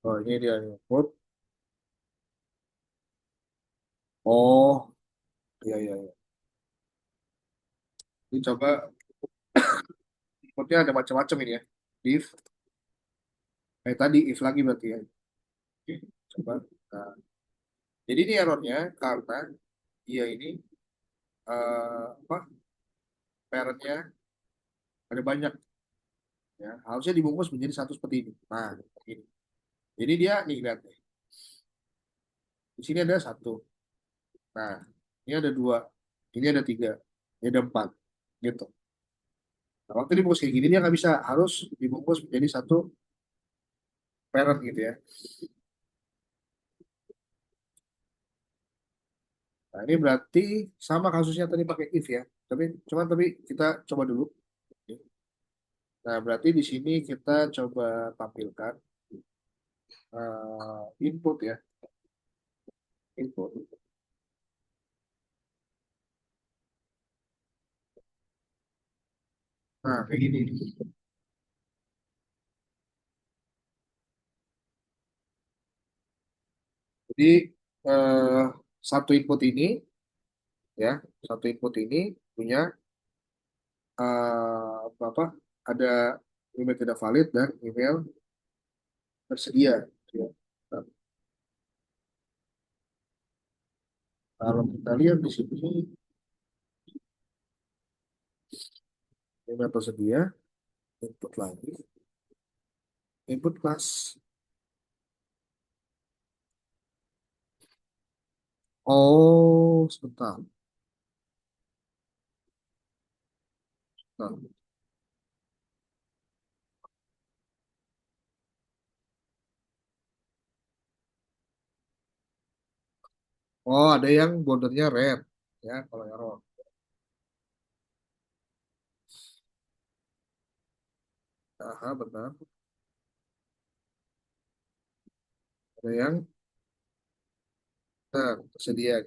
Oh, ini dia input. Oh, iya, iya, iya. Ini coba inputnya ada macam-macam ini ya. If, tadi if lagi berarti ya. Oke, coba. Nah, jadi ini errornya karena dia ini apa parentnya ada banyak ya. Harusnya dibungkus menjadi satu seperti ini. Nah, ini. Jadi dia nih lihat nih. Di sini ada satu. Nah, ini ada dua. Ini ada tiga. Ini ada empat. Gitu. Nah, waktu dibungkus kayak gini dia nggak bisa. Harus dibungkus menjadi satu parent gitu ya. Nah, ini berarti sama kasusnya tadi pakai if ya. Tapi kita coba dulu. Nah, berarti di sini kita coba tampilkan input ya, input. Nah, kayak gini. Jadi eh, satu input ini ya, satu input ini punya apa? Ada email tidak valid dan email tersedia. Ya. Nah, kalau kita lihat di sini email tersedia, input lagi, input kelas. Oh, sebentar. Sebentar. Oh, ada yang bordernya red ya kalau error. Aha, benar. Ada yang tersedia.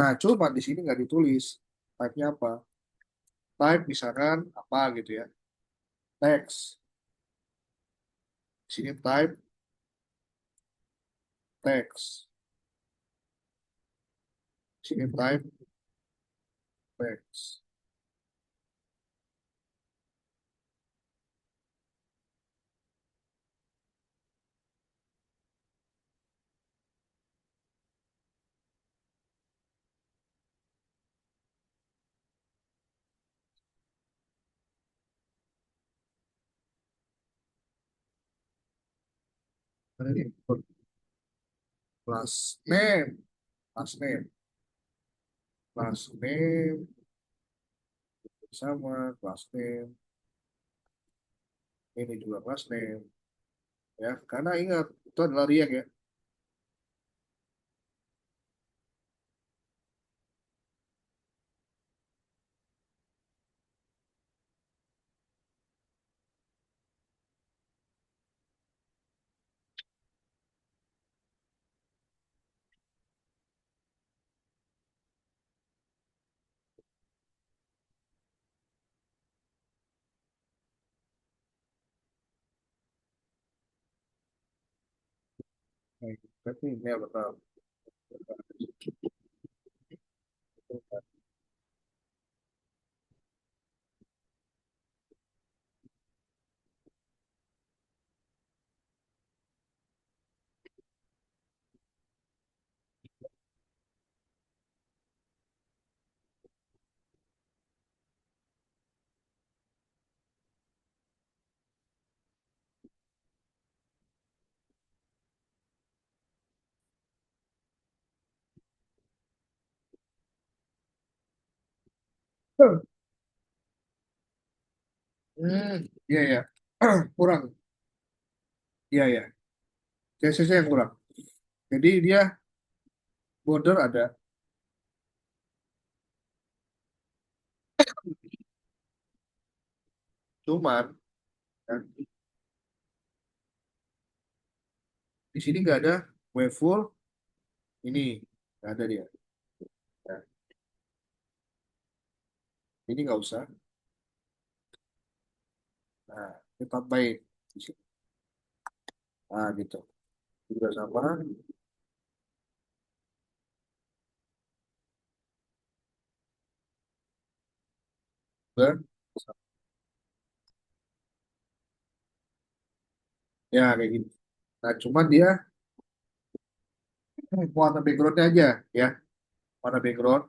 Nah, cuma di sini nggak ditulis type-nya apa. Type misalkan apa gitu ya. Text. Di sini type text. Di sini type text. Ada ini class name, class name, class name sama class name. Ini juga class name ya. Karena ingat itu adalah React ya. Nah, tapi email betul. Hmm, iya ya. Kurang. Iya ya. CSS yang kurang. Jadi dia border ada, cuman kan, di sini nggak ada waveful ini, nggak ada dia. Ya, ini nggak usah. Nah, kita tambahin di sini. Nah, gitu. Juga sama. Dan ya kayak gitu. Nah, cuman dia warna backgroundnya aja ya. Warna background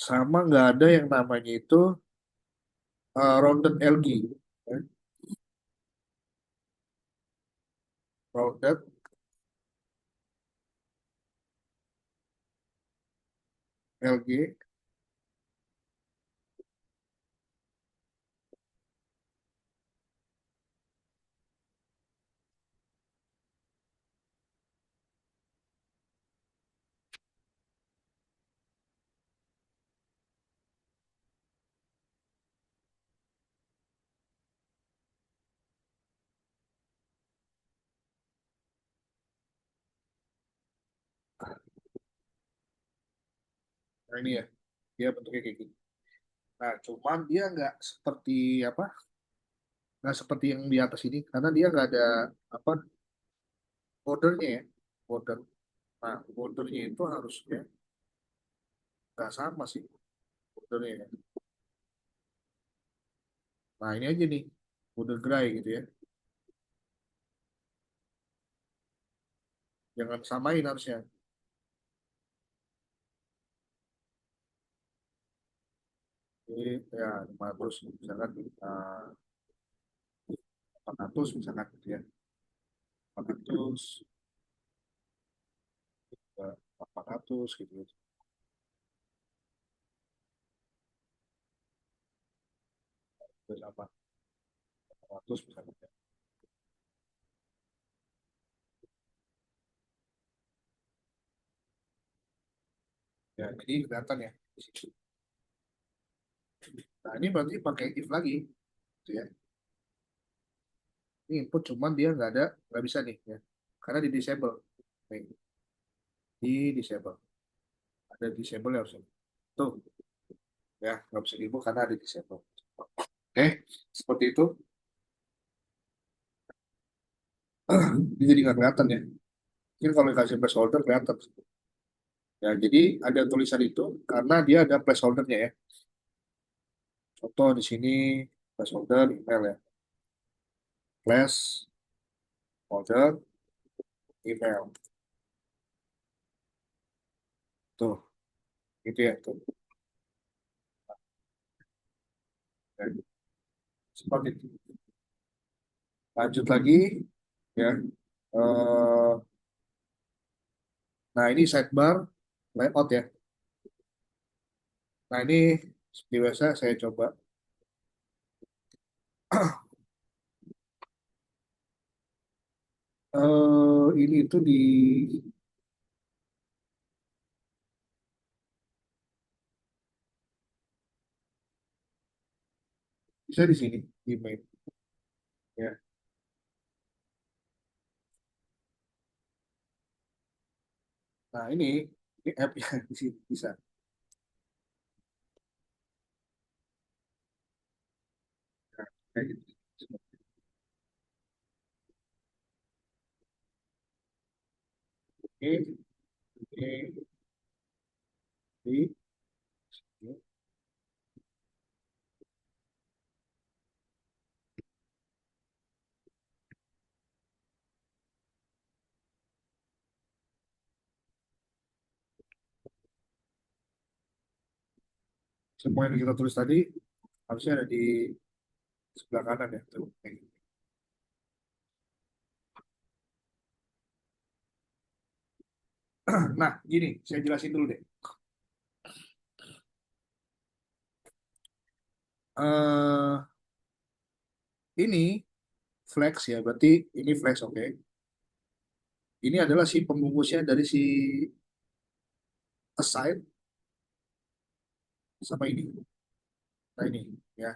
sama nggak ada yang namanya itu rounded LG. Ya. Rounded LG. Nah, ini ya. Dia bentuknya kayak gini. Nah, cuman dia nggak seperti apa? Nggak seperti yang di atas ini karena dia nggak ada apa bordernya ya. Border. Nah, bordernya itu harusnya nggak sama sih bordernya ya. Nah, ini aja nih border gray gitu ya. Jangan samain harusnya. Jadi ya 500 misalkan 400 misalkan gitu ya. 400 400 gitu ya. Terus apa? 400 misalkan ya. Ya, jadi kelihatan ya. Nah, ini berarti pakai if lagi gitu ya. Ini input cuman dia nggak bisa nih ya. Karena di disable. Nih, di disable. Ada disable ya harusnya. Tuh, ya nggak bisa dibuat karena ada disable. Oke, seperti itu. Ini jadi nggak kelihatan ya. Mungkin kalau dikasih placeholder kelihatan. Ya, jadi ada tulisan itu karena dia ada placeholdernya ya. Contoh di sini placeholder email ya. Placeholder email. Tuh, gitu ya. Tuh. Ya, seperti itu. Lanjut lagi ya. Eh, nah, ini sidebar layout ya. Nah, ini seperti biasa saya coba. Ini itu di bisa di sini di main ya. Nah, ini app ya di sini bisa. Nah, kayak gitu. Oke, oke, di sini. Semua yang kita tulis tadi harusnya ada di sebelah kanan ya. Tuh. Nah, gini, saya jelasin dulu deh. eh ini flex ya, berarti ini flex, oke. Ini adalah si pembungkusnya dari si aside sama ini. Nah ini ya.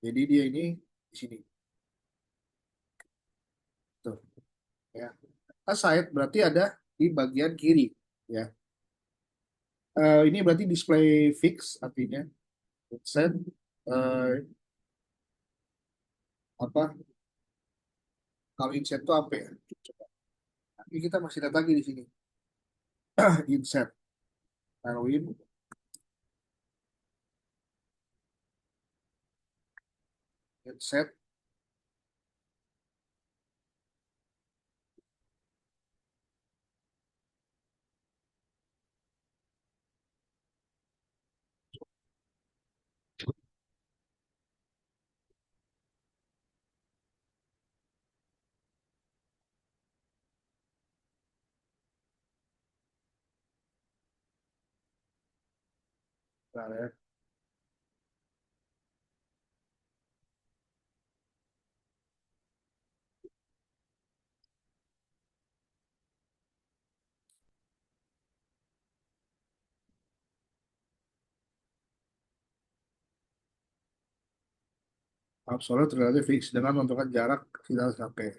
Jadi dia ini di sini. Tuh, ya. Aside berarti ada di bagian kiri ya. Ini berarti display fix artinya set apa kalau inset itu apa ya? Coba. Ini kita masih lihat lagi di sini. Inset, taruhin, inset, nah, ya. Absolute relative fix dengan menentukan jarak final sampai.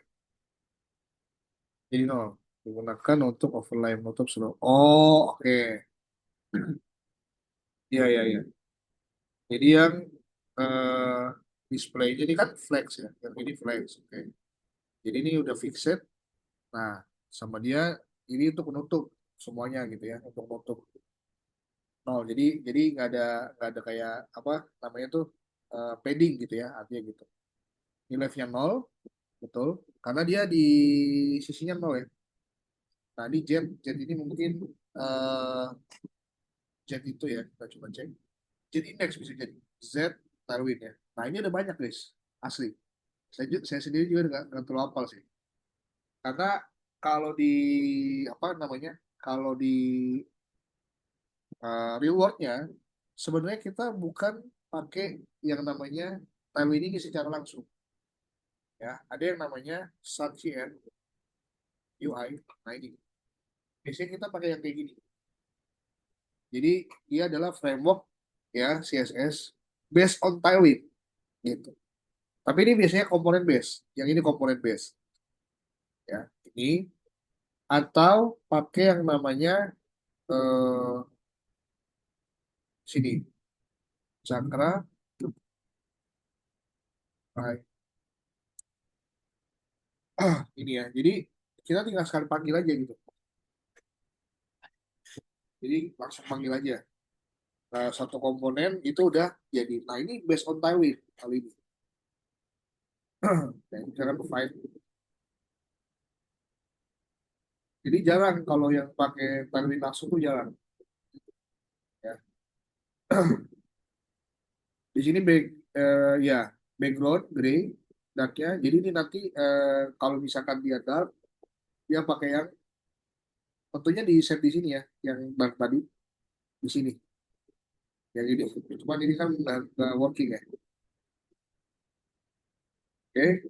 Jadi nol. Digunakan untuk overlay menutup seluruh. Oh, oke. Iya, iya, iya. Jadi yang eh, display jadi kan flex ya. Yang ini flex, oke. Jadi ini udah fixed. Nah, sama dia ini untuk menutup semuanya gitu ya, untuk menutup nol. Jadi nggak ada kayak apa namanya tuh padding gitu ya, artinya gitu. Ini leftnya nol, betul. Karena dia di sisinya nol ya. Nah, ini jet ini mungkin eh, jet itu ya, kita coba cek. Jet index bisa jadi Z Darwin ya. Nah, ini ada banyak guys, asli. Saya sendiri juga nggak terlalu hafal sih. Karena kalau di apa namanya, kalau di rewardnya sebenarnya kita bukan pakai yang namanya time winning secara langsung ya. Ada yang namanya SubGN UI. Nah ini biasanya kita pakai yang kayak gini. Jadi dia adalah framework ya CSS based on tiling gitu. Tapi ini biasanya komponen base. Yang ini komponen base ya. Ini atau pakai yang namanya eh, sini Cakra. Nah, ini ya. Jadi kita tinggal sekali panggil aja gitu. Jadi langsung panggil aja. Nah, satu komponen itu udah jadi. Nah, ini based on Tywin kali ini. Nah, ini cara provide. Jadi jarang kalau yang pakai Tywin langsung tuh jarang. Ya. Di sini ya background gray darknya. Jadi ini nanti kalau misalkan dia dark, dia pakai yang tentunya di set di sini ya, yang dark tadi di sini. Yang ini, cuman ini kan nggak working ya. Oke,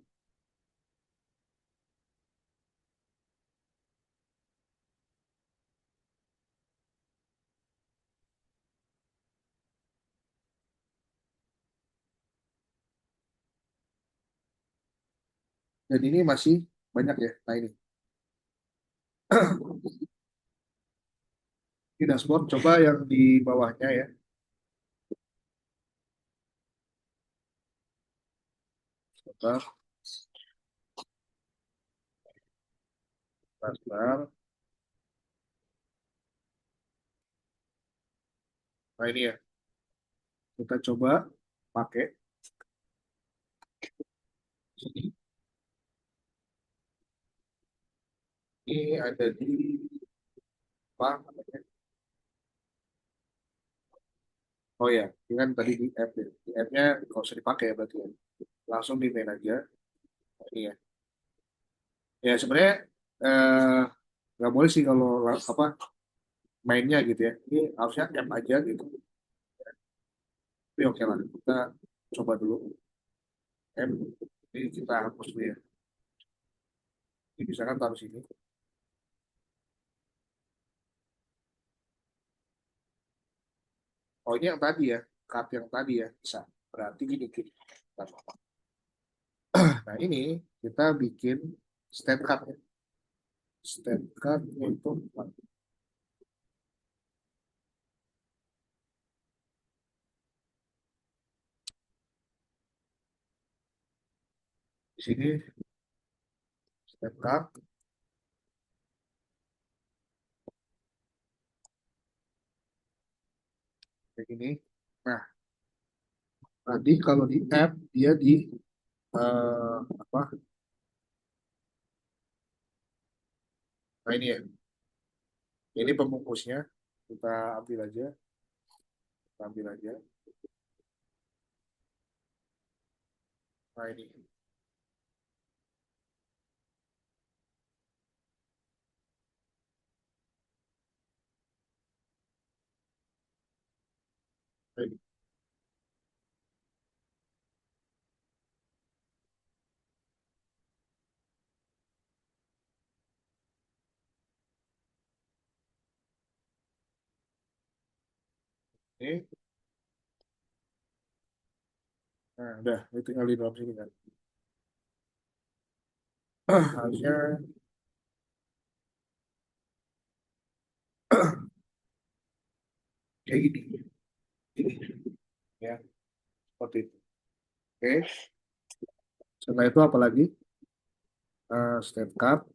dan ini masih banyak ya. Nah ini, ini dashboard. Coba yang di bawahnya ya. Sebentar, sebentar. Nah ini ya, kita coba pakai sini. Ini ada di apa namanya? Oh ya, ini kan tadi di app ya. Di app-nya nggak usah dipakai ya berarti ya. Langsung di main aja. Nah, ini ya. Ya sebenarnya eh, nggak boleh sih kalau apa mainnya gitu ya. Ini harusnya app aja gitu. Tapi oke lah, kita coba dulu. M, ini kita hapus dulu ya. Ini bisa kan taruh sini. Oh ini yang tadi ya, card yang tadi ya, bisa. Berarti gini, gini. Nah ini kita bikin state card ya. State card itu di sini state card kayak gini. Nah tadi kalau di app dia di apa? Nah ini ya, ini pembungkusnya kita ambil aja, kita ambil aja. Nah ini, ini, nah udah, ini tinggal di dalam sini kan. Harusnya kayak gini, gini ya, seperti itu. Oke, setelah itu apa lagi? State card,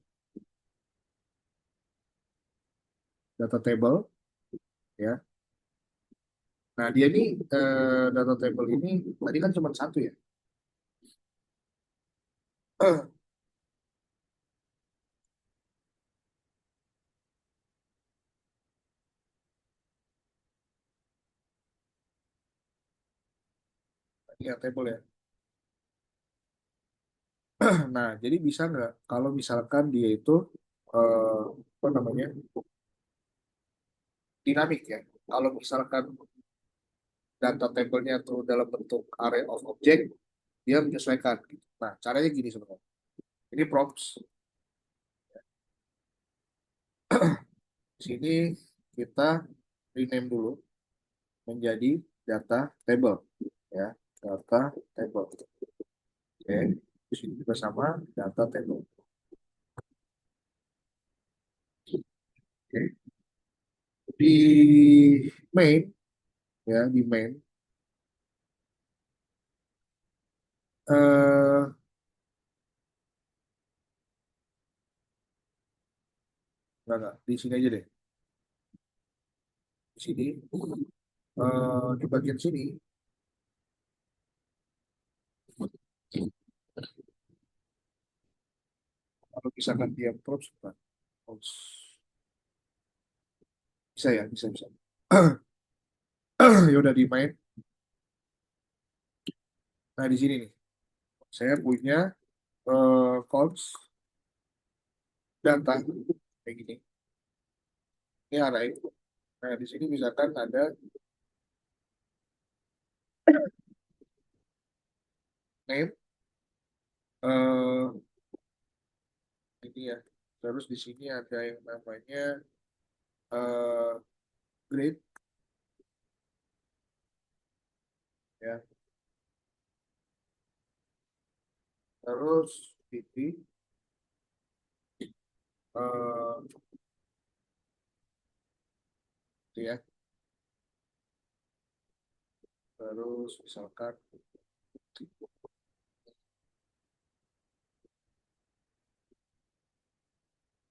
data table, ya. Nah dia ini data table ini tadi kan cuma satu ya. Ya table ya. Nah jadi bisa nggak kalau misalkan dia itu eh, apa namanya dinamik ya. Kalau misalkan data table-nya itu dalam bentuk array of object, dia menyesuaikan. Gitu. Nah caranya gini sebenarnya. Ini prompts. Di sini kita rename dulu menjadi data table ya, data table. Oke, di sini juga sama data table. Oke. Di main ya di main eh enggak, di sini aja deh. Di sini di bagian sini kalau misalkan dia props bukan, props. Bisa ya, bisa bisa. Ya udah di main. Nah di sini nih saya punya cons data kayak gini. Ini array. Nah di sini misalkan ada name eh ini ya. Terus di sini ada yang namanya eh grade ya. Terus pp itu ya. Terus misalkan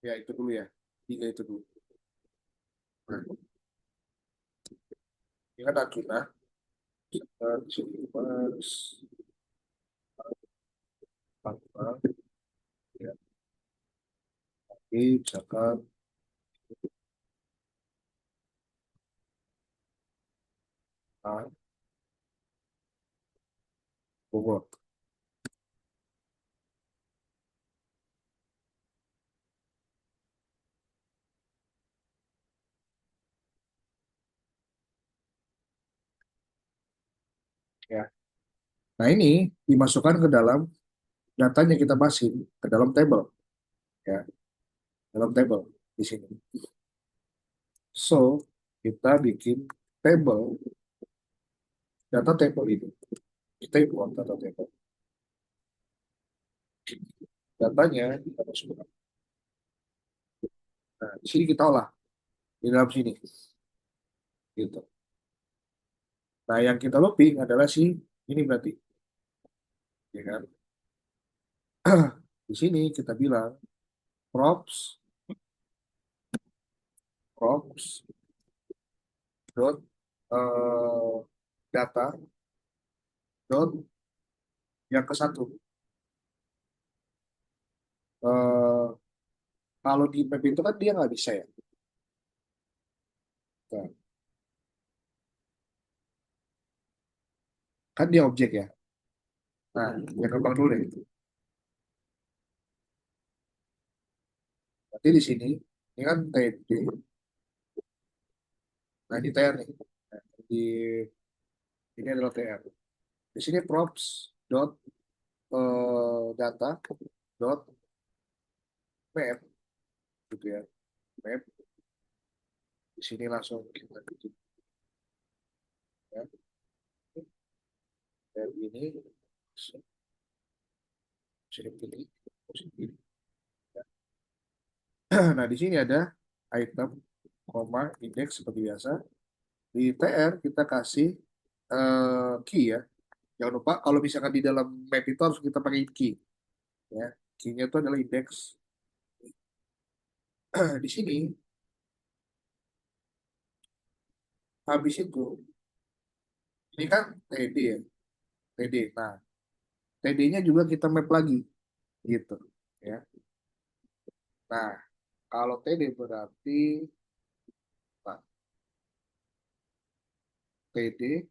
ya itu dulu ya. Tiga itu dulu. Nah, ini kan Akina. Di sini mas apa ya. Oke, misalkan A Bogor. Ya. Nah, ini dimasukkan ke dalam datanya kita masukin ke dalam table, ya, dalam table di sini. So, kita bikin table, data table ini. Kita import data table. Datanya kita masukkan. Nah, di sini kita olah di dalam sini, gitu. Nah, yang kita looping adalah si ini berarti, ya kan? Di sini kita bilang props, props dot data dot yang ke satu. Eh, kalau di map itu kan dia nggak bisa ya. Nah, kan dia objek ya. Nah, yang gampang dulu deh. Berarti di sini, ini kan TD. Nah, ini TR nih. Nah, di, ini adalah TR. Di sini props dot data dot map gitu ya. Map. Di sini langsung kita bikin ya. Map ini sini pilih. Sini. Nah, di sini ada item, koma, indeks seperti biasa. Di TR kita kasih key ya. Jangan lupa kalau misalkan di dalam map itu harus kita pakai key ya. Key-nya itu adalah indeks. Di sini habis itu ini kan TD ya, TD. Nah, TD-nya juga kita map lagi gitu ya. Nah, kalau TD berarti nah, TD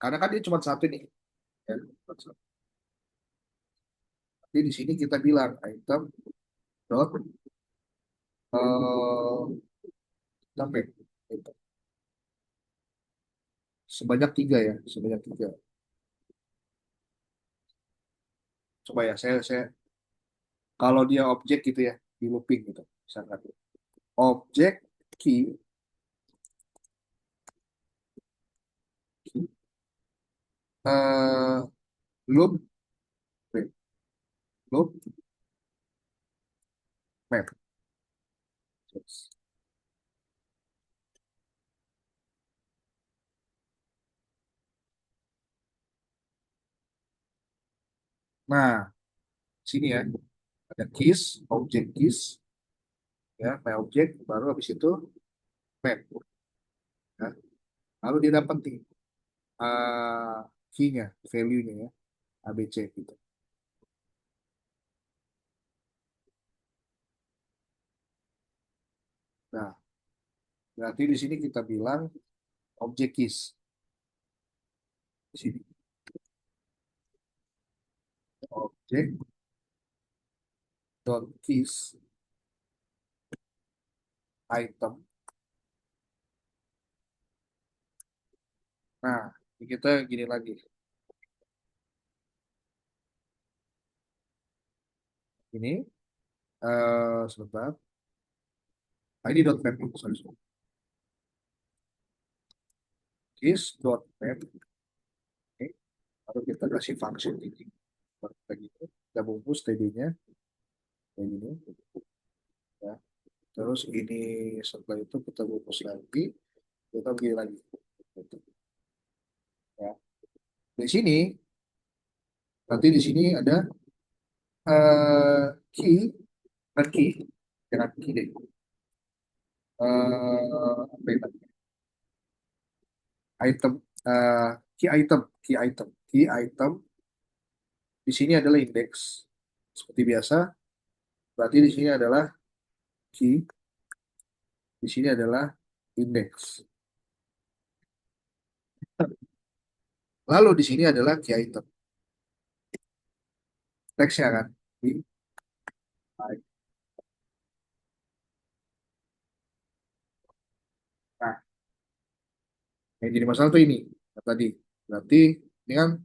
karena kan dia cuma satu nih ya. Cuma satu. Jadi di sini kita bilang item dot map gitu. Sebanyak tiga ya, sebanyak tiga. Coba ya, saya kalau dia objek gitu ya, di looping gitu, misalkan objek key, eh, loop loop map. Nah, sini ya, ada keys, objek keys, ya, my objek, baru habis itu map. Ya. Lalu dia dapat nih eh, key-nya, value-nya ya, ABC gitu. Nah, berarti di sini kita bilang objek keys. Di sini objek dot keys item. Nah, ini kita gini lagi. Ini sebentar. ID dot map, sorry, sorry. Keys dot map. Oke. Lalu kita kasih function ini. Baru kita gitu. Kita bungkus td-nya kayak gini. Ya. Terus ini setelah itu kita bungkus lagi. Kita begini lagi. Gitu. Ya. Di sini, nanti di sini ada key, dan key, jangan key deh. Apa itu? Item, key item, key item, key item. Di sini adalah indeks. Seperti biasa, berarti di sini adalah key, di sini adalah indeks. Lalu di sini adalah key item. Teksnya kan. Key item. Nah, yang jadi masalah tuh ini. Tadi. Berarti Ini kan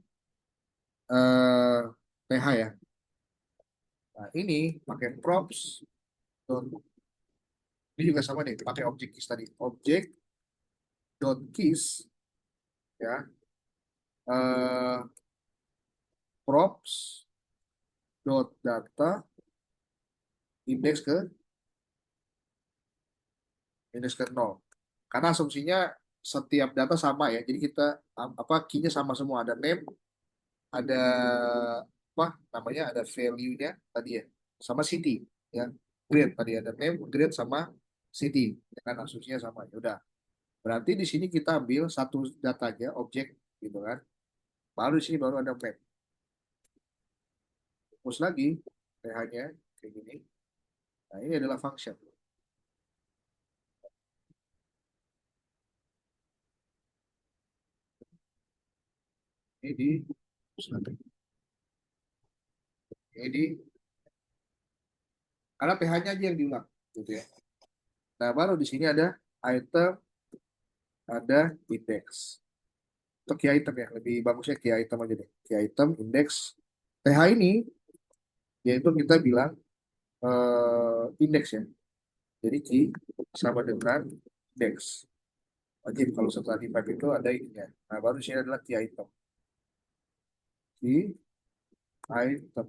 eh, PH ya. Nah, ini pakai props. Ini juga sama nih, pakai objek keys tadi. Objek dot keys ya. eh, props dot data indeks ke nol. Karena asumsinya setiap data sama ya. Jadi kita apa key-nya sama semua. Ada name, ada apa namanya, ada value-nya tadi ya, sama city ya. Grade tadi ada name, grade sama city. Ya kan asumsinya sama. Ya udah. Berarti di sini kita ambil satu datanya objek gitu kan. Baru di sini baru ada map. Terus lagi PH-nya kayak gini. Nah, ini adalah function. Ini di ini di karena PH-nya aja yang diulang gitu ya. Nah, baru di sini ada item, ada index. Untuk key item ya, lebih bagusnya key item aja deh. Key item, index. PH ini yaitu kita bilang index ya. Jadi key sama dengan index. Wajib kalau setelah di pipe itu ada ininya. Nah, baru di sini adalah key item. Key item.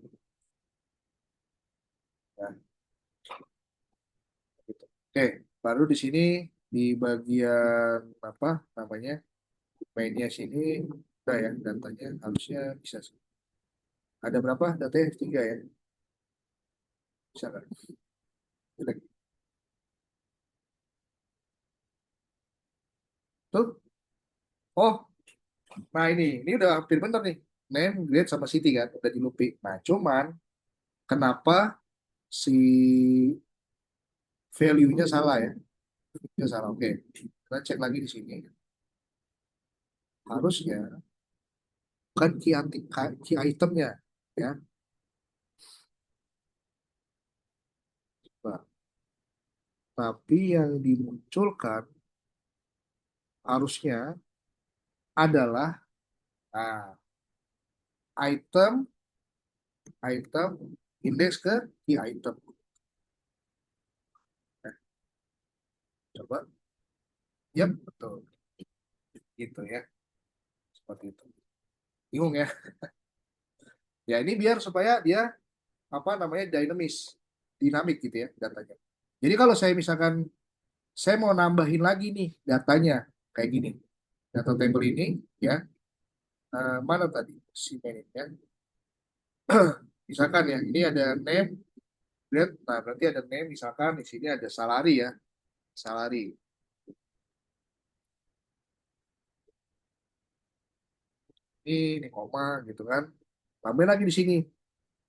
Ya, gitu. Oke, baru di sini di bagian apa namanya mainnya sini udah ya datanya harusnya bisa sih. Ada berapa datanya? Tiga ya, bisa kan? Tuh, oh, nah ini udah hampir bener nih. Name, grade sama city kan udah di looping. Nah, cuman kenapa si value-nya salah ya? Ya salah. Oke, kita cek lagi di sini. Harusnya bukan key itemnya ya. Nah, tapi yang dimunculkan harusnya adalah nah, item, item, indeks ke key item. Nah, coba, yep, betul, gitu ya, seperti itu. Bingung ya? Ya ini biar supaya dia apa namanya dinamis, dinamik gitu ya datanya. Jadi kalau saya misalkan saya mau nambahin lagi nih datanya kayak gini, data table ini ya, mana tadi si main ya, misalkan ya ini ada name, grade, nah berarti ada name, misalkan di sini ada salary ya, salary. Ini koma gitu kan. Tambahin lagi di sini.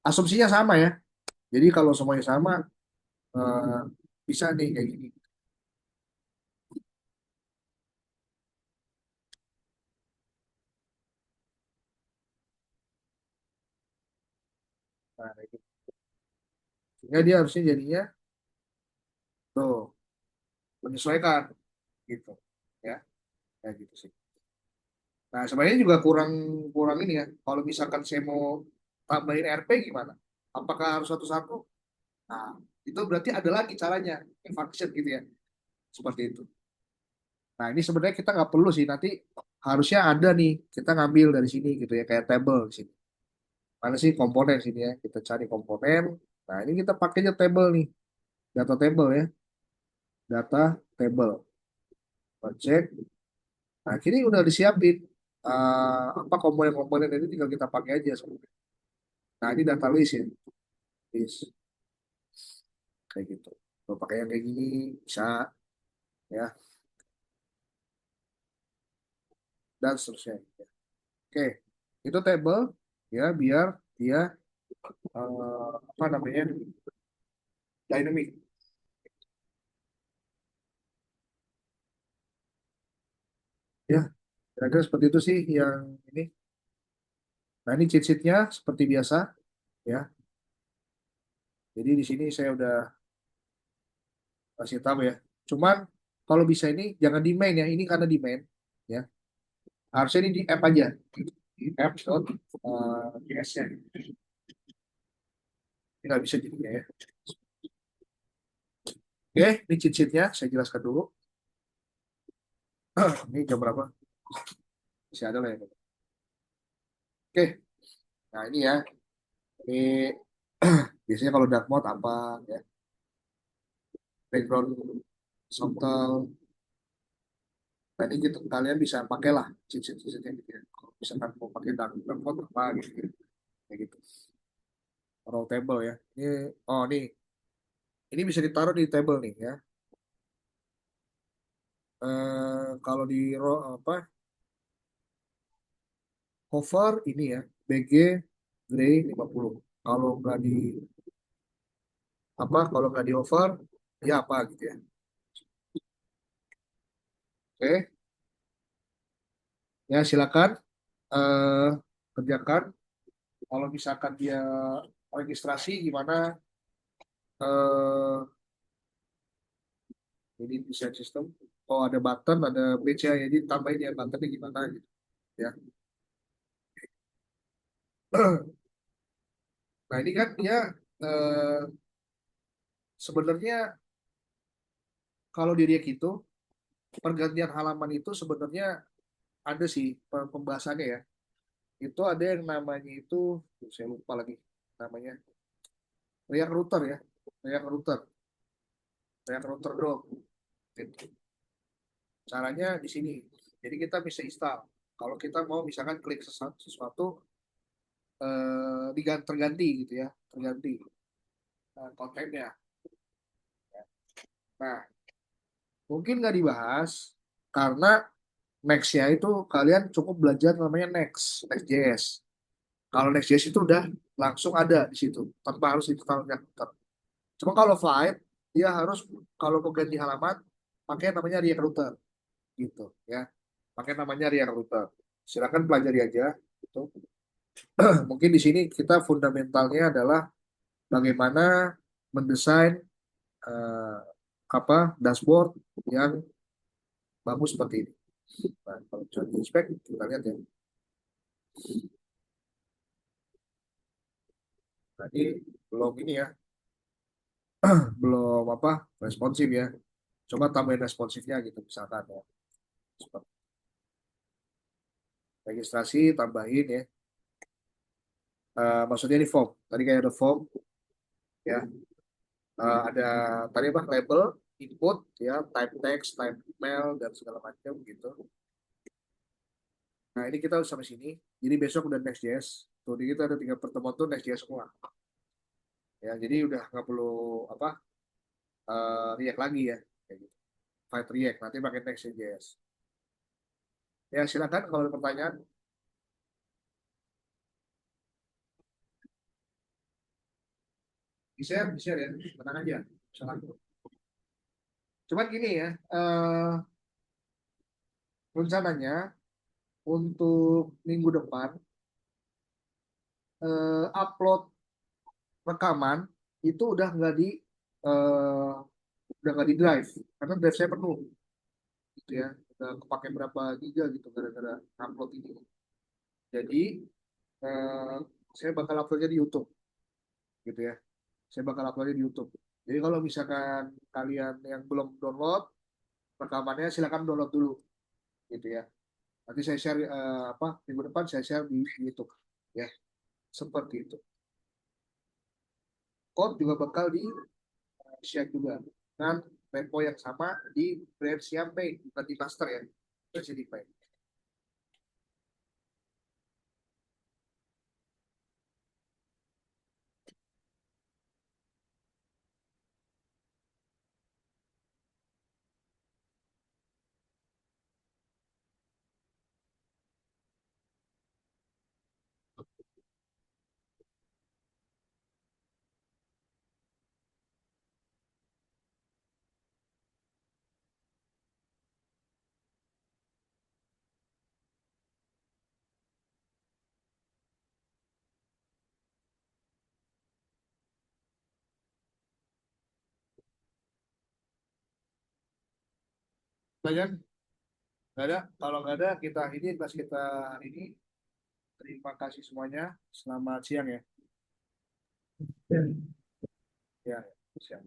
Asumsinya sama ya. Jadi kalau semuanya sama, eh, bisa nih kayak gini. Nah, kayak gitu. Sehingga dia harusnya jadinya tuh menyesuaikan gitu. Ya, kayak gitu sih. Nah, sebenarnya juga kurang kurang ini ya. Kalau misalkan saya mau tambahin RP gimana? Apakah harus satu-satu? Nah, itu berarti ada lagi caranya, function gitu ya. Seperti itu. Nah, ini sebenarnya kita nggak perlu sih. Nanti harusnya ada nih. Kita ngambil dari sini gitu ya. Kayak table di sini. Mana sih komponen sini ya? Kita cari komponen. Nah, ini kita pakainya table nih. Data table ya. Data table. Kita cek. Nah, kini udah disiapin. Apa komponen-komponen ini tinggal kita pakai aja sebenarnya. Nah, ini data list ya. List. Kayak gitu. Kalau pakai yang kayak gini, bisa ya. Dan seterusnya. Oke. Itu table ya biar dia apa namanya dynamic ya. Kira-kira seperti itu sih yang ini. Nah, ini cheat sheet-nya seperti biasa ya. Jadi di sini saya udah kasih tahu ya. Cuman kalau bisa ini jangan di main ya. Ini karena di main ya. Harusnya ini di app aja. di apps.gs-nya. Ini nggak bisa jadinya ya. Oke, ini cheat sheet-nya saya jelaskan dulu. Ini jam berapa? Masih ada lah ya. Oke, nah ini ya. Ini biasanya kalau dark mode apa ya? Background subtle. Nah, ini gitu, kalian bisa pakailah cheat sheet-nya gitu ya. Kalau misalkan mau pakai dark mode apa gitu, ya. Kayak gitu. Raw table ya. Ini bisa ditaruh di table nih ya. Kalau di raw apa hover ini ya BG Gray 50. Kalau nggak di kalau nggak di hover ya apa gitu ya. Oke, ya silakan eh, kerjakan. Kalau misalkan dia registrasi gimana eh ini desain sistem. Oh ada button, ada page ya, jadi tambahin ya buttonnya gimana gitu ya. Nah ini kan dia eh, sebenarnya kalau di React itu pergantian halaman itu sebenarnya ada sih pembahasannya ya. Itu ada yang namanya itu, saya lupa lagi namanya, React Router ya, React Router, React Router Drop. Gitu. Caranya di sini. Jadi kita bisa install. Kalau kita mau misalkan klik sesuatu terganti gitu ya, terganti kontennya. Nah, mungkin nggak dibahas karena Next-nya itu kalian cukup belajar namanya Next.js. Kalau Next.js itu udah langsung ada di situ, tanpa harus install React. Cuma kalau Flight, dia harus kalau mau ganti halaman, pakai namanya React Router gitu ya. Pakai namanya React Router. Silakan pelajari aja. Gitu. Mungkin di sini kita fundamentalnya adalah bagaimana mendesain eh, dashboard yang bagus seperti ini. Nah, kalau misalnya di spek kita lihat ya. Tadi belum ini ya, belum responsif ya. Coba tambahin responsifnya gitu misalkan ya. Seperti registrasi tambahin ya. Maksudnya di form. Tadi kayak ada form ya. Ada tadi label, input ya, type text, type email dan segala macam gitu. Nah ini kita sampai sini. Jadi besok udah Next.js. Tuh di kita ada 3 pertemuan tuh Next.js semua. Ya jadi udah nggak perlu apa React lagi ya. Kayak gitu. Fight React nanti pakai Next.js. Ya silakan kalau ada pertanyaan. Bisa ya, tenang aja. Silakan. Cuman gini ya, rencananya untuk minggu depan upload rekaman itu eh, udah nggak di drive karena drive saya penuh gitu ya, udah kepake berapa giga gitu gara-gara upload ini. Jadi eh, saya bakal uploadnya di YouTube gitu ya. Saya bakal uploadnya di YouTube. Jadi kalau misalkan kalian yang belum download rekamannya silakan download dulu gitu ya. Nanti saya share minggu depan saya share di YouTube ya. Seperti itu. Code juga bakal di share juga dengan repo yang sama di versi yang main, bukan di master ya. Versi di main. Banyak nggak ada. Kalau nggak ada kita ini kelas kita hari ini Terima kasih semuanya. Selamat siang ya. Ya, siang.